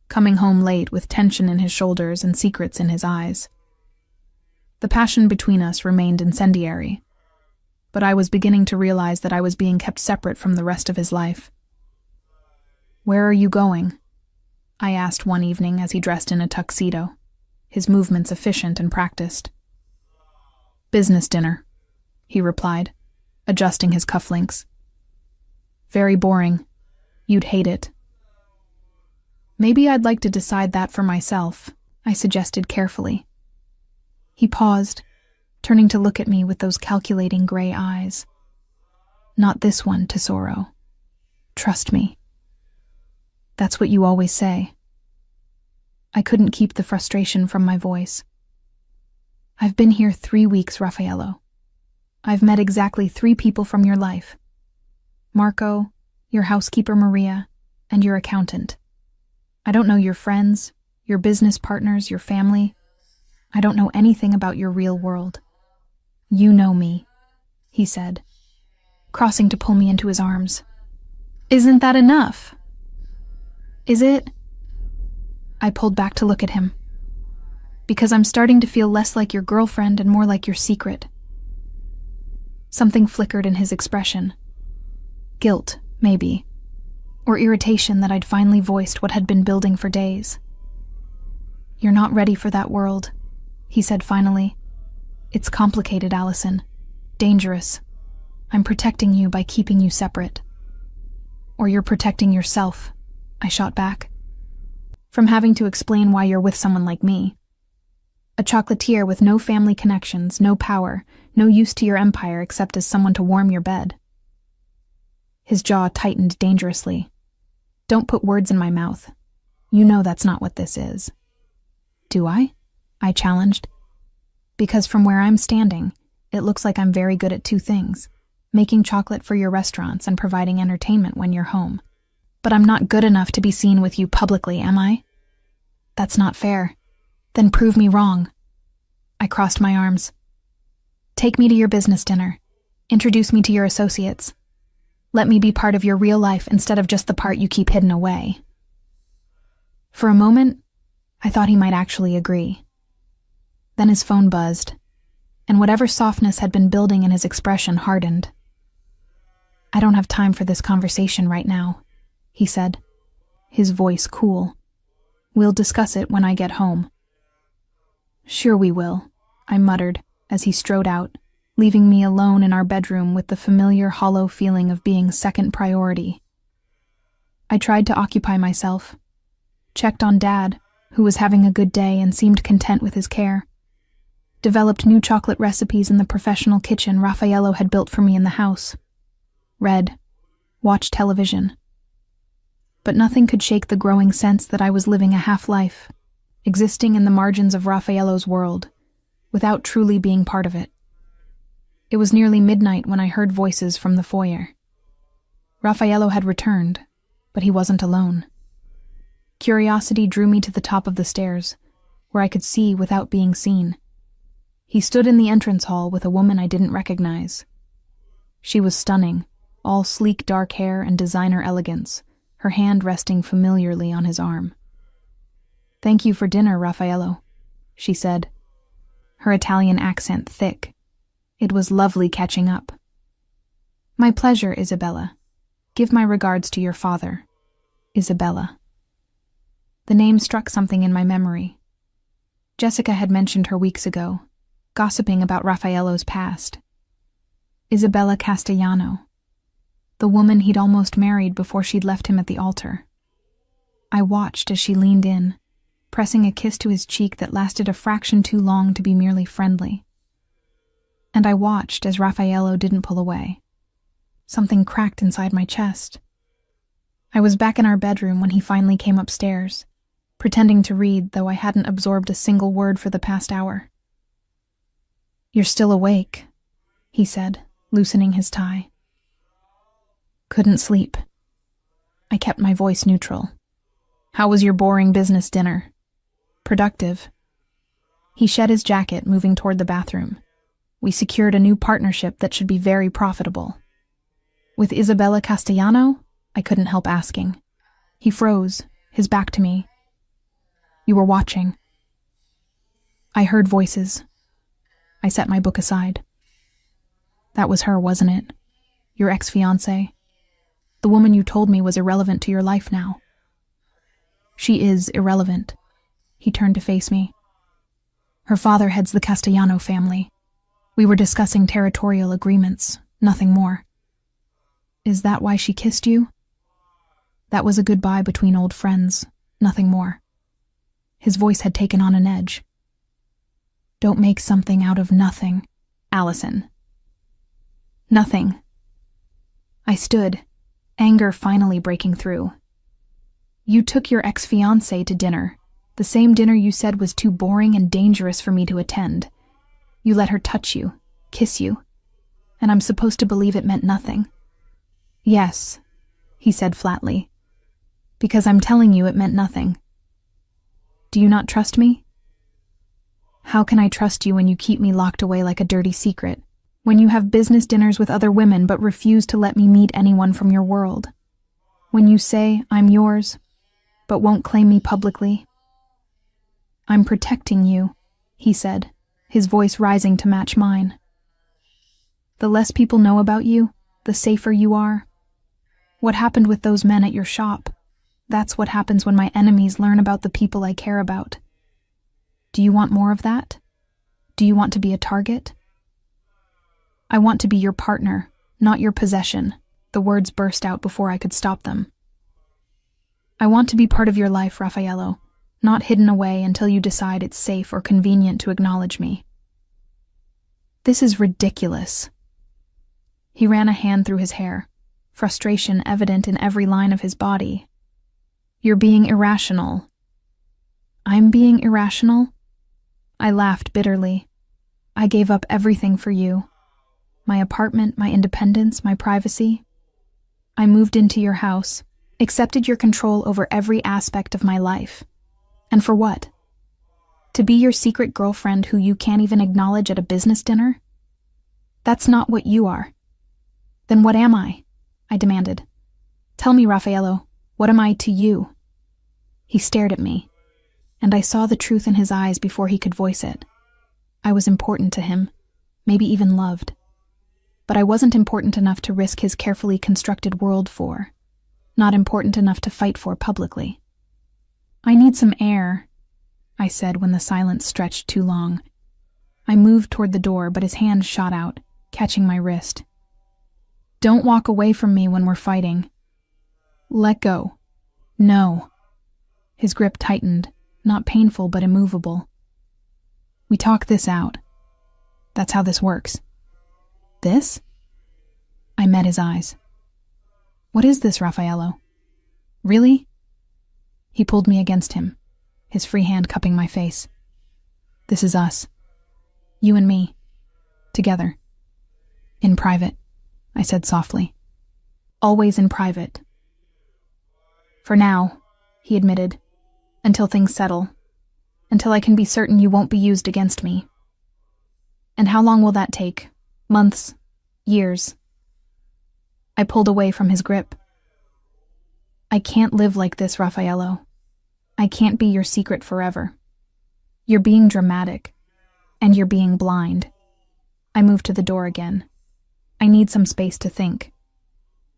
coming home late with tension in his shoulders and secrets in his eyes. The passion between us remained incendiary, but I was beginning to realize that I was being kept separate from the rest of his life. "Where are you going?" I asked one evening as he dressed in a tuxedo, his movements efficient and practiced. "Business dinner," he replied, adjusting his cufflinks. "Very boring. You'd hate it." "Maybe I'd like to decide that for myself," I suggested carefully. He paused, turning to look at me with those calculating gray eyes. "Not this one, Tesoro. Trust me." "That's what you always say." I couldn't keep the frustration from my voice. "I've been here 3 weeks, Raffaello. I've met exactly 3 people from your life. Marco, your housekeeper Maria, and your accountant. I don't know your friends, your business partners, your family. I don't know anything about your real world. You know me," he said, crossing to pull me into his arms. "Isn't that enough?" "Is it?" I pulled back to look at him. "Because I'm starting to feel less like your girlfriend and more like your secret." Something flickered in his expression. Guilt, maybe, or irritation that I'd finally voiced what had been building for days. "You're not ready for that world," he said finally. "It's complicated, Allison. Dangerous. I'm protecting you by keeping you separate." "Or you're protecting yourself," I shot back. "From having to explain why you're with someone like me. A chocolatier with no family connections, no power, no use to your empire except as someone to warm your bed." His jaw tightened dangerously. "Don't put words in my mouth. You know that's not what this is." "Do I?" I challenged. Because from where I'm standing, it looks like I'm very good at two things: making chocolate for your restaurants and providing entertainment when you're home. But I'm not good enough to be seen with you publicly, am I? That's not fair. Then prove me wrong. I crossed my arms. Take me to your business dinner. Introduce me to your associates. Let me be part of your real life instead of just the part you keep hidden away. For a moment, I thought he might actually agree. Then his phone buzzed, and whatever softness had been building in his expression hardened. I don't have time for this conversation right now, he said, his voice cool. We'll discuss it when I get home. Sure we will, I muttered as he strode out, leaving me alone in our bedroom with the familiar hollow feeling of being second priority. I tried to occupy myself, checked on Dad, who was having a good day and seemed content with his care, developed new chocolate recipes in the professional kitchen Raffaello had built for me in the house, read, watched television. But nothing could shake the growing sense that I was living a half-life, existing in the margins of Raffaello's world, without truly being part of it. It was nearly midnight when I heard voices from the foyer. Raffaello had returned, but he wasn't alone. Curiosity drew me to the top of the stairs, where I could see without being seen. He stood in the entrance hall with a woman I didn't recognize. She was stunning, all sleek dark hair and designer elegance, her hand resting familiarly on his arm. "Thank you for dinner, Raffaello," she said, her Italian accent thick. It was lovely catching up. "My pleasure, Isabella. Give my regards to your father, Isabella." The name struck something in my memory. Jessica had mentioned her weeks ago, gossiping about Raffaello's past. Isabella Castellano, the woman he'd almost married before she'd left him at the altar. I watched as she leaned in, pressing a kiss to his cheek that lasted a fraction too long to be merely friendly. And I watched as Raffaello didn't pull away. Something cracked inside my chest. I was back in our bedroom when he finally came upstairs, pretending to read, though I hadn't absorbed a single word for the past hour. "You're still awake," he said, loosening his tie. "Couldn't sleep." I kept my voice neutral. "How was your boring business dinner?" "Productive." He shed his jacket, moving toward the bathroom. "We secured a new partnership that should be very profitable." "With Isabella Castellano?" I couldn't help asking. He froze, his back to me. "You were watching." I heard voices. I set my book aside. "That was her, wasn't it? Your ex-fiancée? The woman you told me was irrelevant to your life now." "She is irrelevant." He turned to face me. "Her father heads the Castellano family. We were discussing territorial agreements, nothing more." "Is that why she kissed you?" "That was a goodbye between old friends, nothing more." His voice had taken on an edge. "Don't make something out of nothing, Allison." "Nothing." I stood, anger finally breaking through. "You took your ex-fiancé to dinner, the same dinner you said was too boring and dangerous for me to attend. You let her touch you, kiss you, and I'm supposed to believe it meant nothing." "Yes," he said flatly, "because I'm telling you it meant nothing." "Do you not trust me?" "How can I trust you when you keep me locked away like a dirty secret, when you have business dinners with other women but refuse to let me meet anyone from your world? When you say I'm yours, but won't claim me publicly?" "I'm protecting you," he said, his voice rising to match mine. "The less people know about you, the safer you are. What happened with those men at your shop? That's what happens when my enemies learn about the people I care about. Do you want more of that? Do you want to be a target?" "I want to be your partner, not your possession," the words burst out before I could stop them. "I want to be part of your life, Raffaello, not hidden away until you decide it's safe or convenient to acknowledge me." "This is ridiculous." He ran a hand through his hair, frustration evident in every line of his body. "You're being irrational." "I'm being irrational?" I laughed bitterly. I gave up everything for you. My apartment, my independence, my privacy. I moved into your house, accepted your control over every aspect of my life. And for what? To be your secret girlfriend who you can't even acknowledge at a business dinner? That's not what you are. Then what am I? I demanded. Tell me, Raffaello, what am I to you? He stared at me, and I saw the truth in his eyes before he could voice it. I was important to him, maybe even loved. But I wasn't important enough to risk his carefully constructed world for, not important enough to fight for publicly. I need some air, I said when the silence stretched too long. I moved toward the door, but his hand shot out, catching my wrist. Don't walk away from me when we're fighting. Let go. No. His grip tightened, not painful but immovable. We talk this out. That's how this works. This? I met his eyes. What is this, Raffaello? Really? He pulled me against him, his free hand cupping my face. This is us. You and me. Together. In private, I said softly. Always in private. For now, he admitted, until things settle, until I can be certain you won't be used against me. And how long will that take? Months? Years? I pulled away from his grip. I can't live like this, Raffaello. I can't be your secret forever. You're being dramatic, and you're being blind. I moved to the door again. I need some space to think.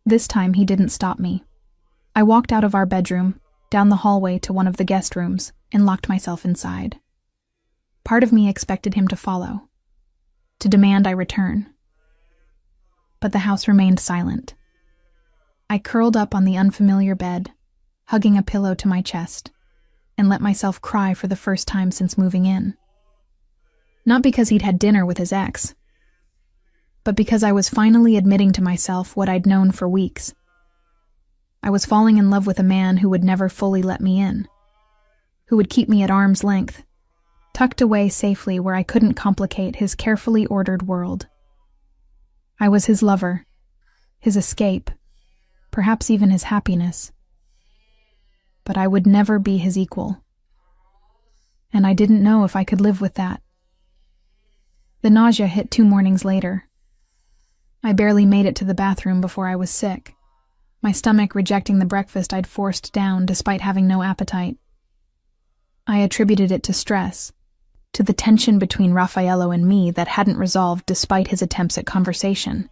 This time he didn't stop me. I walked out of our bedroom, down the hallway to one of the guest rooms, and locked myself inside. Part of me expected him to follow, to demand I return. But the house remained silent. I curled up on the unfamiliar bed, hugging a pillow to my chest, and let myself cry for the first time since moving in. Not because he'd had dinner with his ex, but because I was finally admitting to myself what I'd known for weeks. I was falling in love with a man who would never fully let me in, who would keep me at arm's length, tucked away safely where I couldn't complicate his carefully ordered world. I was his lover, his escape, perhaps even his happiness. But I would never be his equal. And I didn't know if I could live with that. The nausea hit 2 mornings later. I barely made it to the bathroom before I was sick, my stomach rejecting the breakfast I'd forced down despite having no appetite. I attributed it to stress, to the tension between Raffaello and me that hadn't resolved despite his attempts at conversation.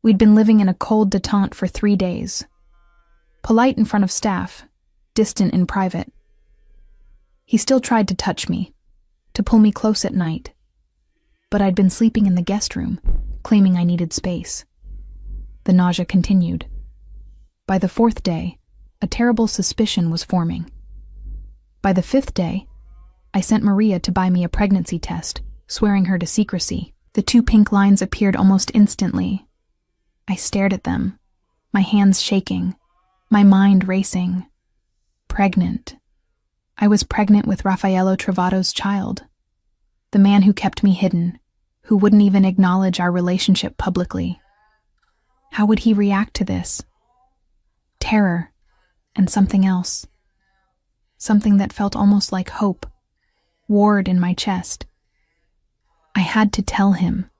We'd been living in a cold detente for 3 days. Polite in front of staff, distant in private. He still tried to touch me, to pull me close at night. But I'd been sleeping in the guest room, claiming I needed space. The nausea continued. By the 4th day, a terrible suspicion was forming. By the 5th day, I sent Maria to buy me a pregnancy test, swearing her to secrecy. The 2 pink lines appeared almost instantly. I stared at them, my hands shaking, my mind racing. Pregnant. I was pregnant with Raffaello Travato's child, the man who kept me hidden, who wouldn't even acknowledge our relationship publicly. How would he react to this? Terror, and something else. Something that felt almost like hope, warred in my chest. I had to tell him.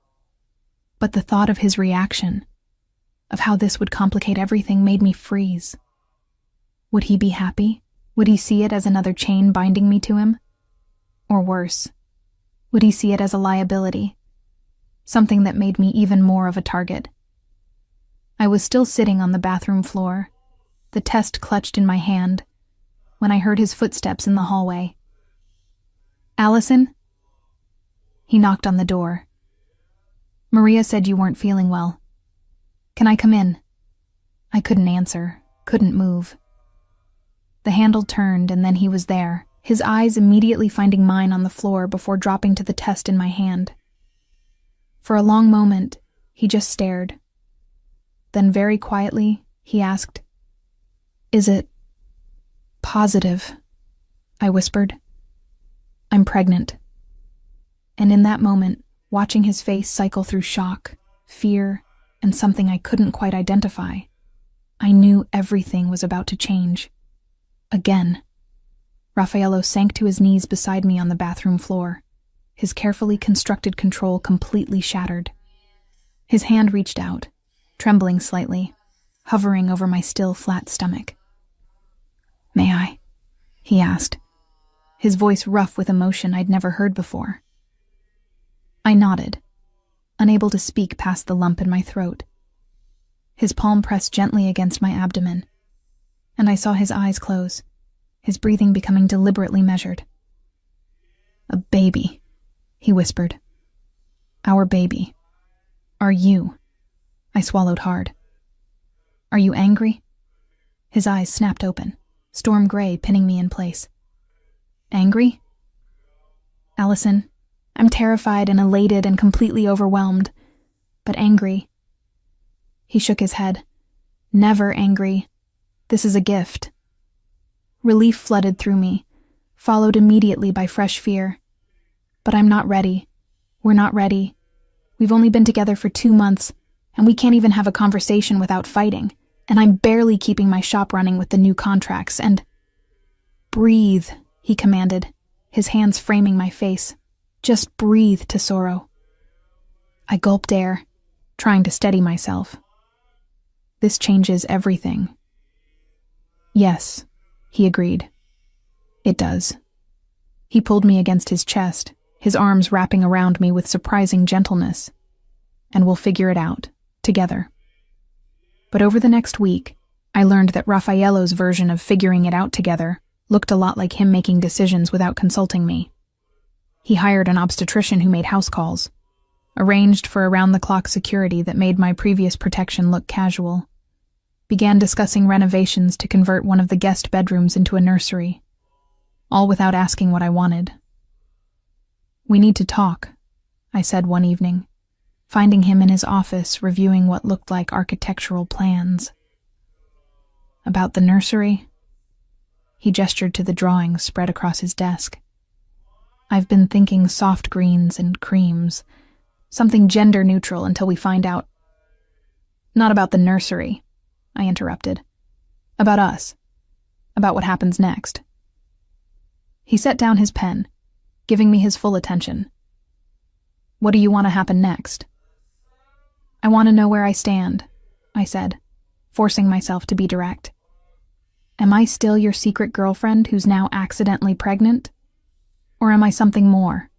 But the thought of his reaction, of how this would complicate everything, made me freeze. Would he be happy? Would he see it as another chain binding me to him? Or worse, would he see it as a liability? Something that made me even more of a target. I was still sitting on the bathroom floor, the test clutched in my hand, when I heard his footsteps in the hallway. Allison? He knocked on the door. Maria said you weren't feeling well. Can I come in? I couldn't answer, couldn't move. The handle turned and then he was there, his eyes immediately finding mine on the floor before dropping to the test in my hand. For a long moment, he just stared. Then very quietly, he asked, "Is it positive?" I whispered. "I'm pregnant." And in that moment, watching his face cycle through shock, fear, and something I couldn't quite identify, I knew everything was about to change. Again. Raffaello sank to his knees beside me on the bathroom floor, his carefully constructed control completely shattered. His hand reached out, trembling slightly, hovering over my still flat stomach. "May I?" he asked, his voice rough with emotion I'd never heard before. I nodded, unable to speak past the lump in my throat. His palm pressed gently against my abdomen, and I saw his eyes close, his breathing becoming deliberately measured. "A baby," he whispered. "Our baby. Are you?" I swallowed hard. "Are you angry?" His eyes snapped open, storm gray pinning me in place. "Angry?" "Allison, I'm terrified and elated and completely overwhelmed, but angry." He shook his head. "Never angry. This is a gift." Relief flooded through me, followed immediately by fresh fear. "But I'm not ready. We're not ready. We've only been together for 2 months, and we can't even have a conversation without fighting, and I'm barely keeping my shop running with the new contracts, and—" "Breathe," he commanded, his hands framing my face. "Just breathe, Tesoro." I gulped air, trying to steady myself. "This changes everything." "Yes," he agreed. "It does." He pulled me against his chest, his arms wrapping around me with surprising gentleness. "And we'll figure it out, together." But over the next week, I learned that Raffaello's version of figuring it out together looked a lot like him making decisions without consulting me. He hired an obstetrician who made house calls, arranged for around-the-clock security that made my previous protection look casual, began discussing renovations to convert one of the guest bedrooms into a nursery, all without asking what I wanted. "We need to talk," I said one evening, finding him in his office reviewing what looked like architectural plans. "About the nursery?" He gestured to the drawings spread across his desk. "I've been thinking soft greens and creams, something gender-neutral until we find out—" "Not about the nursery," I interrupted. "About us. About what happens next." He set down his pen, giving me his full attention. "What do you want to happen next?" "I want to know where I stand," I said, forcing myself to be direct. "Am I still your secret girlfriend who's now accidentally pregnant? Or am I something more?"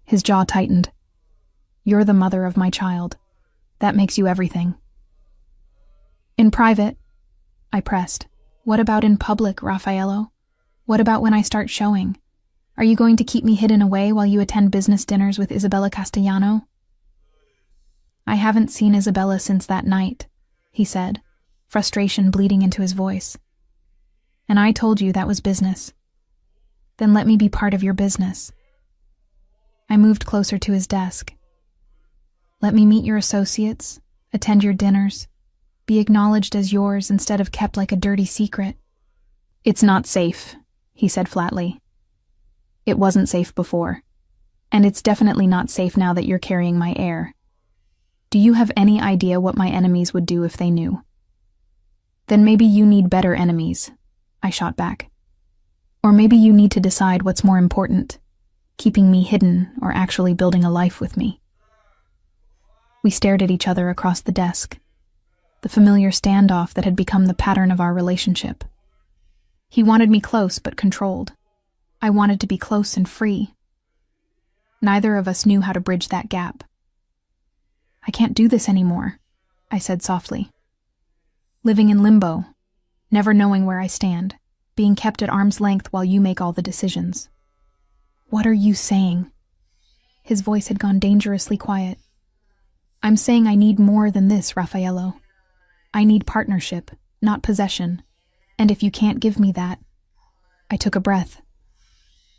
His jaw tightened. "You're the mother of my child. That makes you everything." "In private," I pressed. "What about in public, Raffaello? What about when I start showing? Are you going to keep me hidden away while you attend business dinners with Isabella Castellano?" "I haven't seen Isabella since that night," he said, frustration bleeding into his voice. "And I told you that was business. Then let me be part of your business." I moved closer to his desk. "Let me meet your associates, attend your dinners, be acknowledged as yours instead of kept like a dirty secret." "It's not safe," he said flatly. "It wasn't safe before, and it's definitely not safe now that you're carrying my heir. Do you have any idea what my enemies would do if they knew?" "Then maybe you need better enemies," I shot back. "Or maybe you need to decide what's more important, keeping me hidden or actually building a life with me." We stared at each other across the desk, the familiar standoff that had become the pattern of our relationship. He wanted me close but controlled. I wanted to be close and free. Neither of us knew how to bridge that gap. "I can't do this anymore," I said softly. "Living in limbo, never knowing where I stand, being kept at arm's length while you make all the decisions." "What are you saying?" His voice had gone dangerously quiet. "I'm saying I need more than this, Raffaello. I need partnership, not possession. And if you can't give me that—" I took a breath.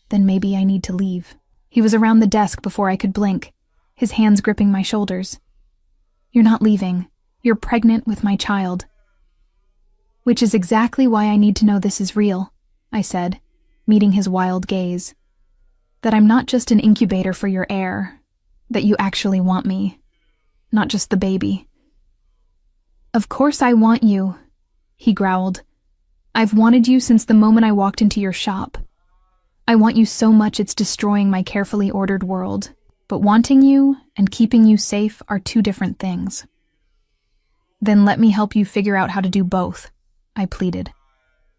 "Then maybe I need to leave." He was around the desk before I could blink, his hands gripping my shoulders. "You're not leaving. You're pregnant with my child." "Which is exactly why I need to know this is real," I said, meeting his wild gaze. That I'm not just an incubator for your heir, that you actually want me, not just the baby. Of course I want you, he growled. I've wanted you since the moment I walked into your shop. I want you so much it's destroying my carefully ordered world, but wanting you and keeping you safe are two different things. Then let me help you figure out how to do both, I pleaded.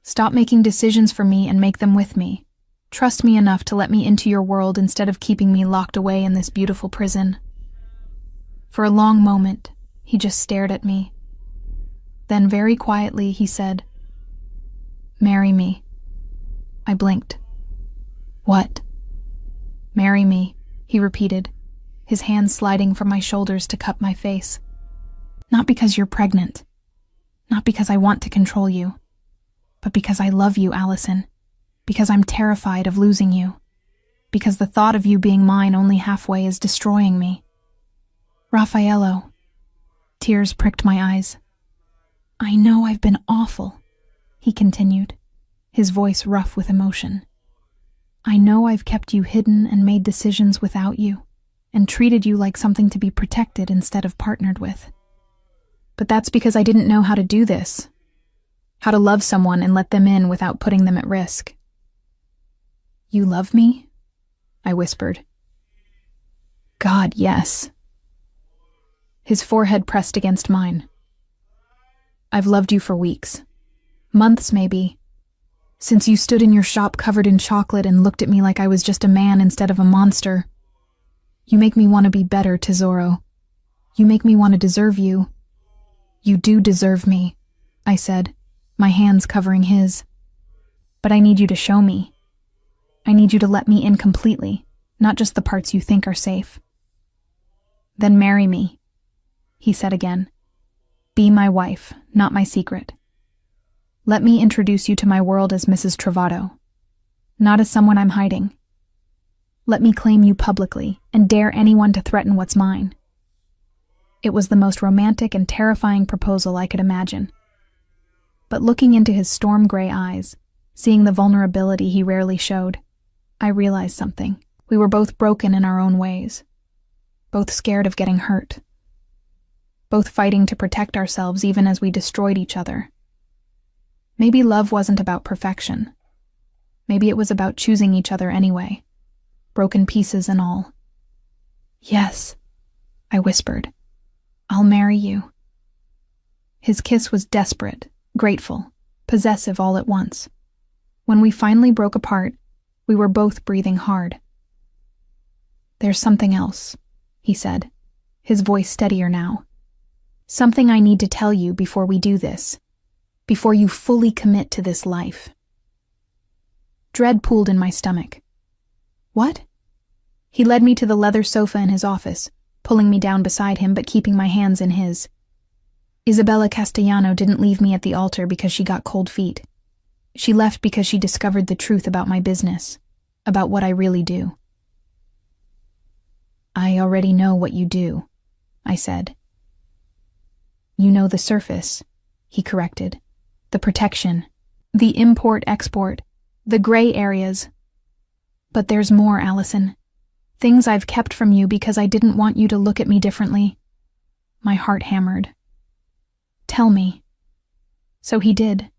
Stop making decisions for me and make them with me. Trust me enough to let me into your world instead of keeping me locked away in this beautiful prison. For a long moment, he just stared at me. Then very quietly he said, "Marry me." I blinked. "What?" "Marry me," he repeated, his hands sliding from my shoulders to cup my face. "Not because you're pregnant. Not because I want to control you. But because I love you, Allison. Because I'm terrified of losing you. Because the thought of you being mine only halfway is destroying me." "Raffaello." Tears pricked my eyes. "I know I've been awful," he continued, his voice rough with emotion. "I know I've kept you hidden and made decisions without you, and treated you like something to be protected instead of partnered with. But that's because I didn't know how to do this. How to love someone and let them in without putting them at risk." "You love me?" I whispered. "God, yes." His forehead pressed against mine. "I've loved you for weeks. Months, maybe. Since you stood in your shop covered in chocolate and looked at me like I was just a man instead of a monster. You make me want to be better, Tesoro. You make me want to deserve you." "You do deserve me," I said, my hands covering his. "But I need you to show me. I need you to let me in completely, not just the parts you think are safe." "Then marry me," he said again. "Be my wife, not my secret. Let me introduce you to my world as Mrs. Travato, not as someone I'm hiding. Let me claim you publicly and dare anyone to threaten what's mine." It was the most romantic and terrifying proposal I could imagine. But looking into his storm gray eyes, seeing the vulnerability he rarely showed, I realized something. We were both broken in our own ways, both scared of getting hurt, both fighting to protect ourselves even as we destroyed each other. Maybe love wasn't about perfection. Maybe it was about choosing each other anyway, broken pieces and all. "Yes," I whispered. "I'll marry you." His kiss was desperate, grateful, possessive all at once. When we finally broke apart, we were both breathing hard. "There's something else," he said, his voice steadier now. "Something I need to tell you before we do this, before you fully commit to this life." Dread pooled in my stomach. "What?" He led me to the leather sofa in his office, pulling me down beside him but keeping my hands in his. "Isabella Castellano didn't leave me at the altar because she got cold feet. She left because she discovered the truth about my business, about what I really do." "I already know what you do," I said. "You know the surface," he corrected. "The protection, the import-export, the gray areas. But there's more, Allison. Things I've kept from you because I didn't want you to look at me differently." My heart hammered. "Tell me." So he did.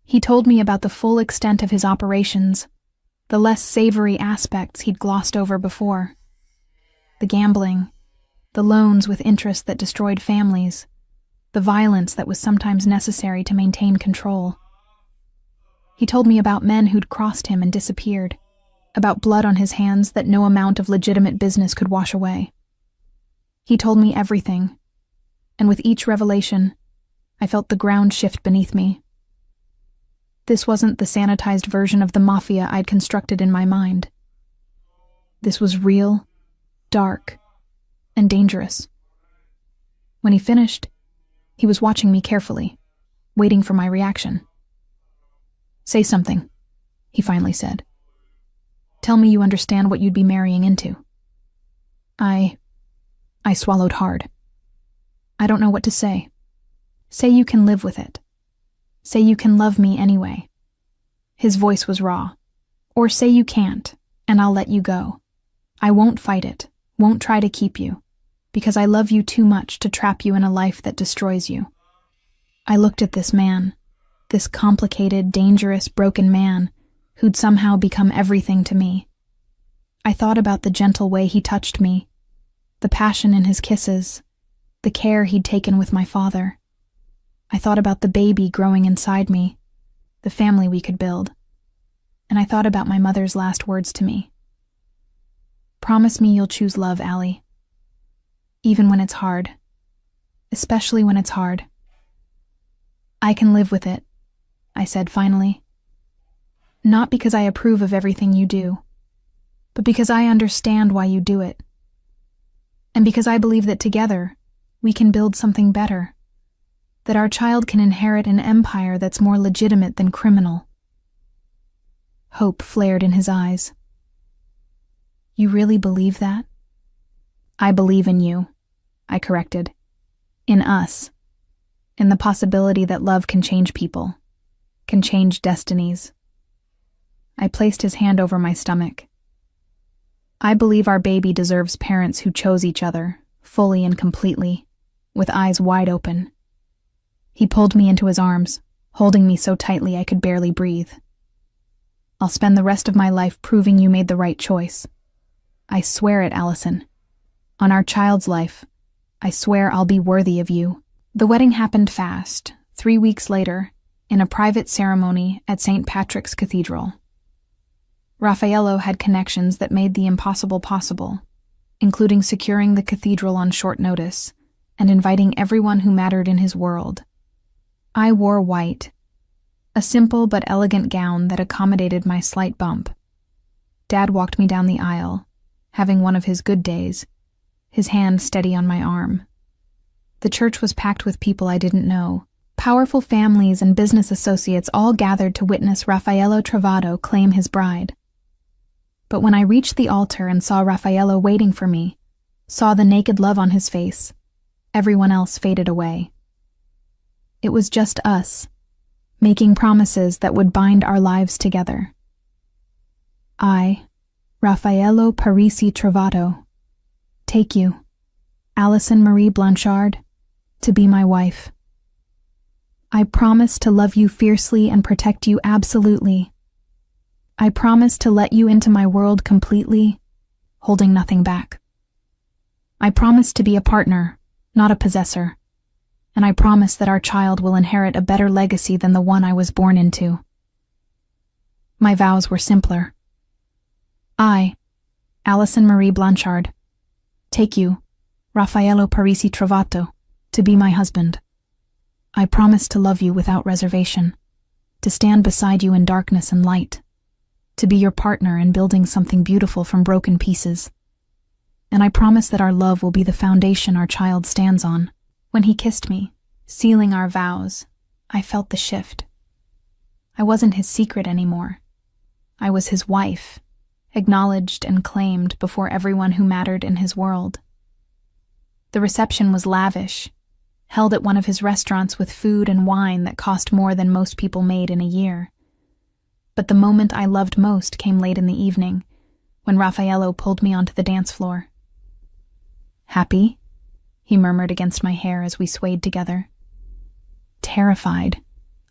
He told me about the full extent of his operations, the less savory aspects he'd glossed over before. The gambling, the loans with interest that destroyed families, the violence that was sometimes necessary to maintain control. He told me about men who'd crossed him and disappeared, about blood on his hands that no amount of legitimate business could wash away. He told me everything, and with each revelation, I felt the ground shift beneath me. This wasn't the sanitized version of the Mafia I'd constructed in my mind. This was real, dark, and dangerous. When he finished, he was watching me carefully, waiting for my reaction. "Say something," he finally said. "Tell me you understand what you'd be marrying into." I swallowed hard. "I don't know what to say." "Say you can live with it. Say you can love me anyway." His voice was raw. "Or say you can't, and I'll let you go. I won't fight it, won't try to keep you, because I love you too much to trap you in a life that destroys you. I looked at this man, this complicated, dangerous, broken man, who'd somehow become everything to me. I thought about the gentle way he touched me, the passion in his kisses, the care he'd taken with my father. I thought about the baby growing inside me, the family we could build. And I thought about my mother's last words to me. Promise me you'll choose love, Allie. Even when it's hard. Especially when it's hard. I can live with it, I said finally. Not because I approve of everything you do, but because I understand why you do it. And because I believe that together, we can build something better. That our child can inherit an empire that's more legitimate than criminal. Hope flared in his eyes. You really believe that? I believe in you, I corrected. In us. In the possibility that love can change people, can change destinies. I placed his hand over my stomach. I believe our baby deserves parents who chose each other, fully and completely, with eyes wide open. He pulled me into his arms, holding me so tightly I could barely breathe. I'll spend the rest of my life proving you made the right choice. I swear it, Allison. On our child's life, I swear I'll be worthy of you. The wedding happened fast, 3 weeks later, in a private ceremony at St. Patrick's Cathedral. Raffaello had connections that made the impossible possible, including securing the cathedral on short notice and inviting everyone who mattered in his world. I wore white, a simple but elegant gown that accommodated my slight bump. Dad walked me down the aisle, having one of his good days, his hand steady on my arm. The church was packed with people I didn't know. Powerful families and business associates all gathered to witness Raffaello Travato claim his bride. But when I reached the altar and saw Raffaello waiting for me, saw the naked love on his face, everyone else faded away. It was just us, making promises that would bind our lives together. I, Raffaello Parisi Travato, take you, Allison Marie Blanchard, to be my wife. I promise to love you fiercely and protect you absolutely. I promise to let you into my world completely, holding nothing back. I promise to be a partner, not a possessor, and I promise that our child will inherit a better legacy than the one I was born into. My vows were simpler. I, Allison Marie Blanchard, take you, Raffaello Parisi Travato, to be my husband. I promise to love you without reservation, to stand beside you in darkness and light, to be your partner in building something beautiful from broken pieces. And I promise that our love will be the foundation our child stands on. When he kissed me, sealing our vows, I felt the shift. I wasn't his secret anymore. I was his wife, acknowledged and claimed before everyone who mattered in his world. The reception was lavish, held at one of his restaurants with food and wine that cost more than most people made in a year. But the moment I loved most came late in the evening, when Raffaello pulled me onto the dance floor. Happy? He murmured against my hair as we swayed together. Terrified,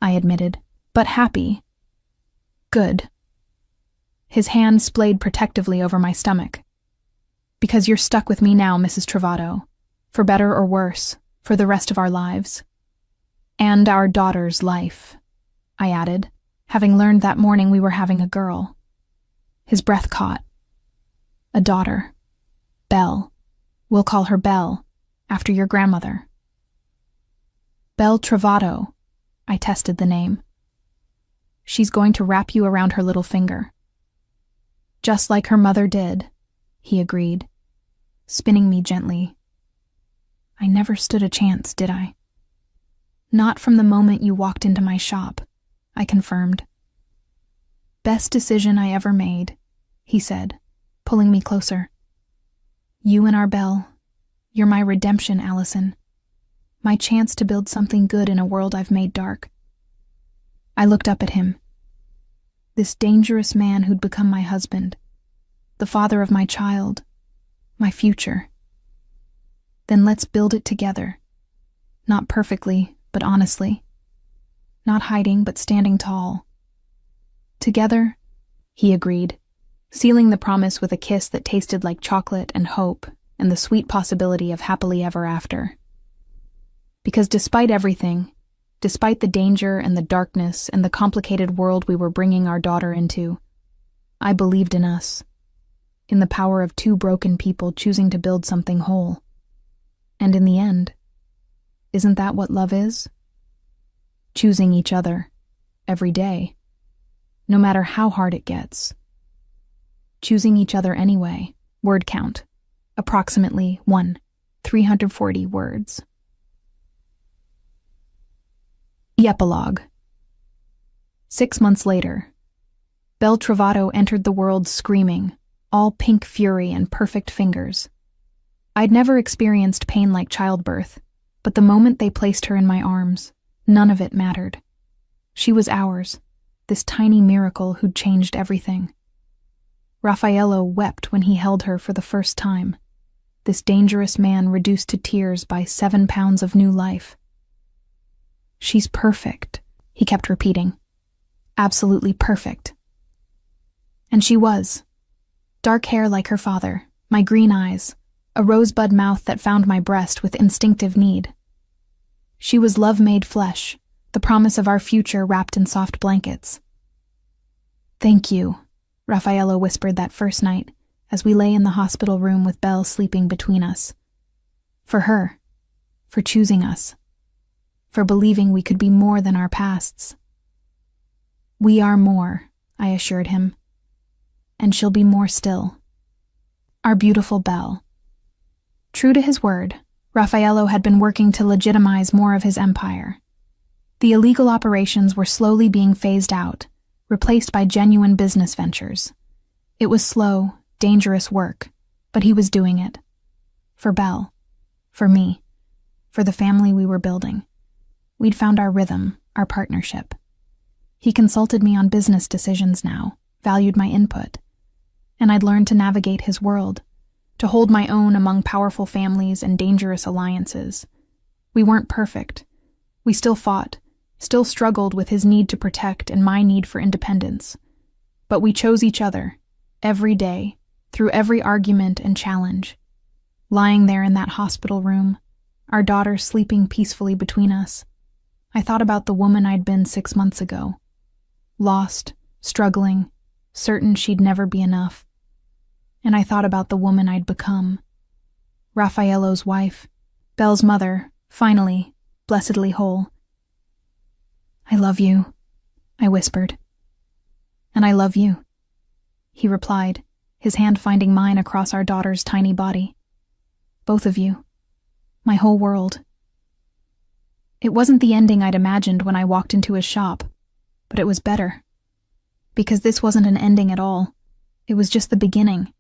I admitted, but happy. Good. His hand splayed protectively over my stomach. Because you're stuck with me now, Mrs. Travato, for better or worse, for the rest of our lives. And our daughter's life, I added, having learned that morning we were having a girl. His breath caught. A daughter. Belle. We'll call her Belle, after your grandmother. Belle Travato, I tested the name. She's going to wrap you around her little finger. Just like her mother did, he agreed, spinning me gently. I never stood a chance, did I? Not from the moment you walked into my shop, I confirmed. Best decision I ever made, he said, pulling me closer. You and our Belle, you're my redemption, Allison. My chance to build something good in a world I've made dark. I looked up at him. This dangerous man who'd become my husband. the father of my child, my future. Then let's build it together. Not perfectly, but honestly. Not hiding, but standing tall. Together, he agreed, sealing the promise with a kiss that tasted like chocolate and hope and the sweet possibility of happily ever after. Because despite everything, despite the danger and the darkness and the complicated world we were bringing our daughter into, I believed in us, in the power of two broken people choosing to build something whole. And in the end, isn't that what love is? Choosing each other, every day, no matter how hard it gets. Choosing each other anyway. Word count, approximately 340 words. The epilogue. 6 months later, Belle Trovato entered the world screaming, all pink fury and perfect fingers. I'd never experienced pain like childbirth, but the moment they placed her in my arms, none of it mattered. She was ours, this tiny miracle who'd changed everything. Raffaello wept when he held her for the first time, this dangerous man reduced to tears by 7 pounds of new life. She's perfect, he kept repeating. Absolutely perfect. And she was. Dark hair like her father, my green eyes, a rosebud mouth that found my breast with instinctive need. She was love made flesh, the promise of our future wrapped in soft blankets. Thank you, Raffaello whispered that first night as we lay in the hospital room with Belle sleeping between us. For her, for choosing us, for believing we could be more than our pasts. We are more, I assured him, and she'll be more still. Our beautiful Belle. True to his word, Raffaello had been working to legitimize more of his empire. The illegal operations were slowly being phased out, replaced by genuine business ventures. It was slow, dangerous work, but he was doing it. For Belle, for me, for the family we were building. We'd found our rhythm, our partnership. He consulted me on business decisions now, valued my input, and I'd learned to navigate his world, to hold my own among powerful families and dangerous alliances. We weren't perfect. We still fought, still struggled with his need to protect and my need for independence. But we chose each other, every day, through every argument and challenge. Lying there in that hospital room, our daughter sleeping peacefully between us, I thought about the woman I'd been 6 months ago. Lost, struggling, certain she'd never be enough. And I thought about the woman I'd become. Raffaello's wife, Belle's mother, finally, blessedly whole. I love you, I whispered. And I love you, he replied, his hand finding mine across our daughter's tiny body. Both of you. My whole world. It wasn't the ending I'd imagined when I walked into his shop, but it was better. Because this wasn't an ending at all. It was just the beginning.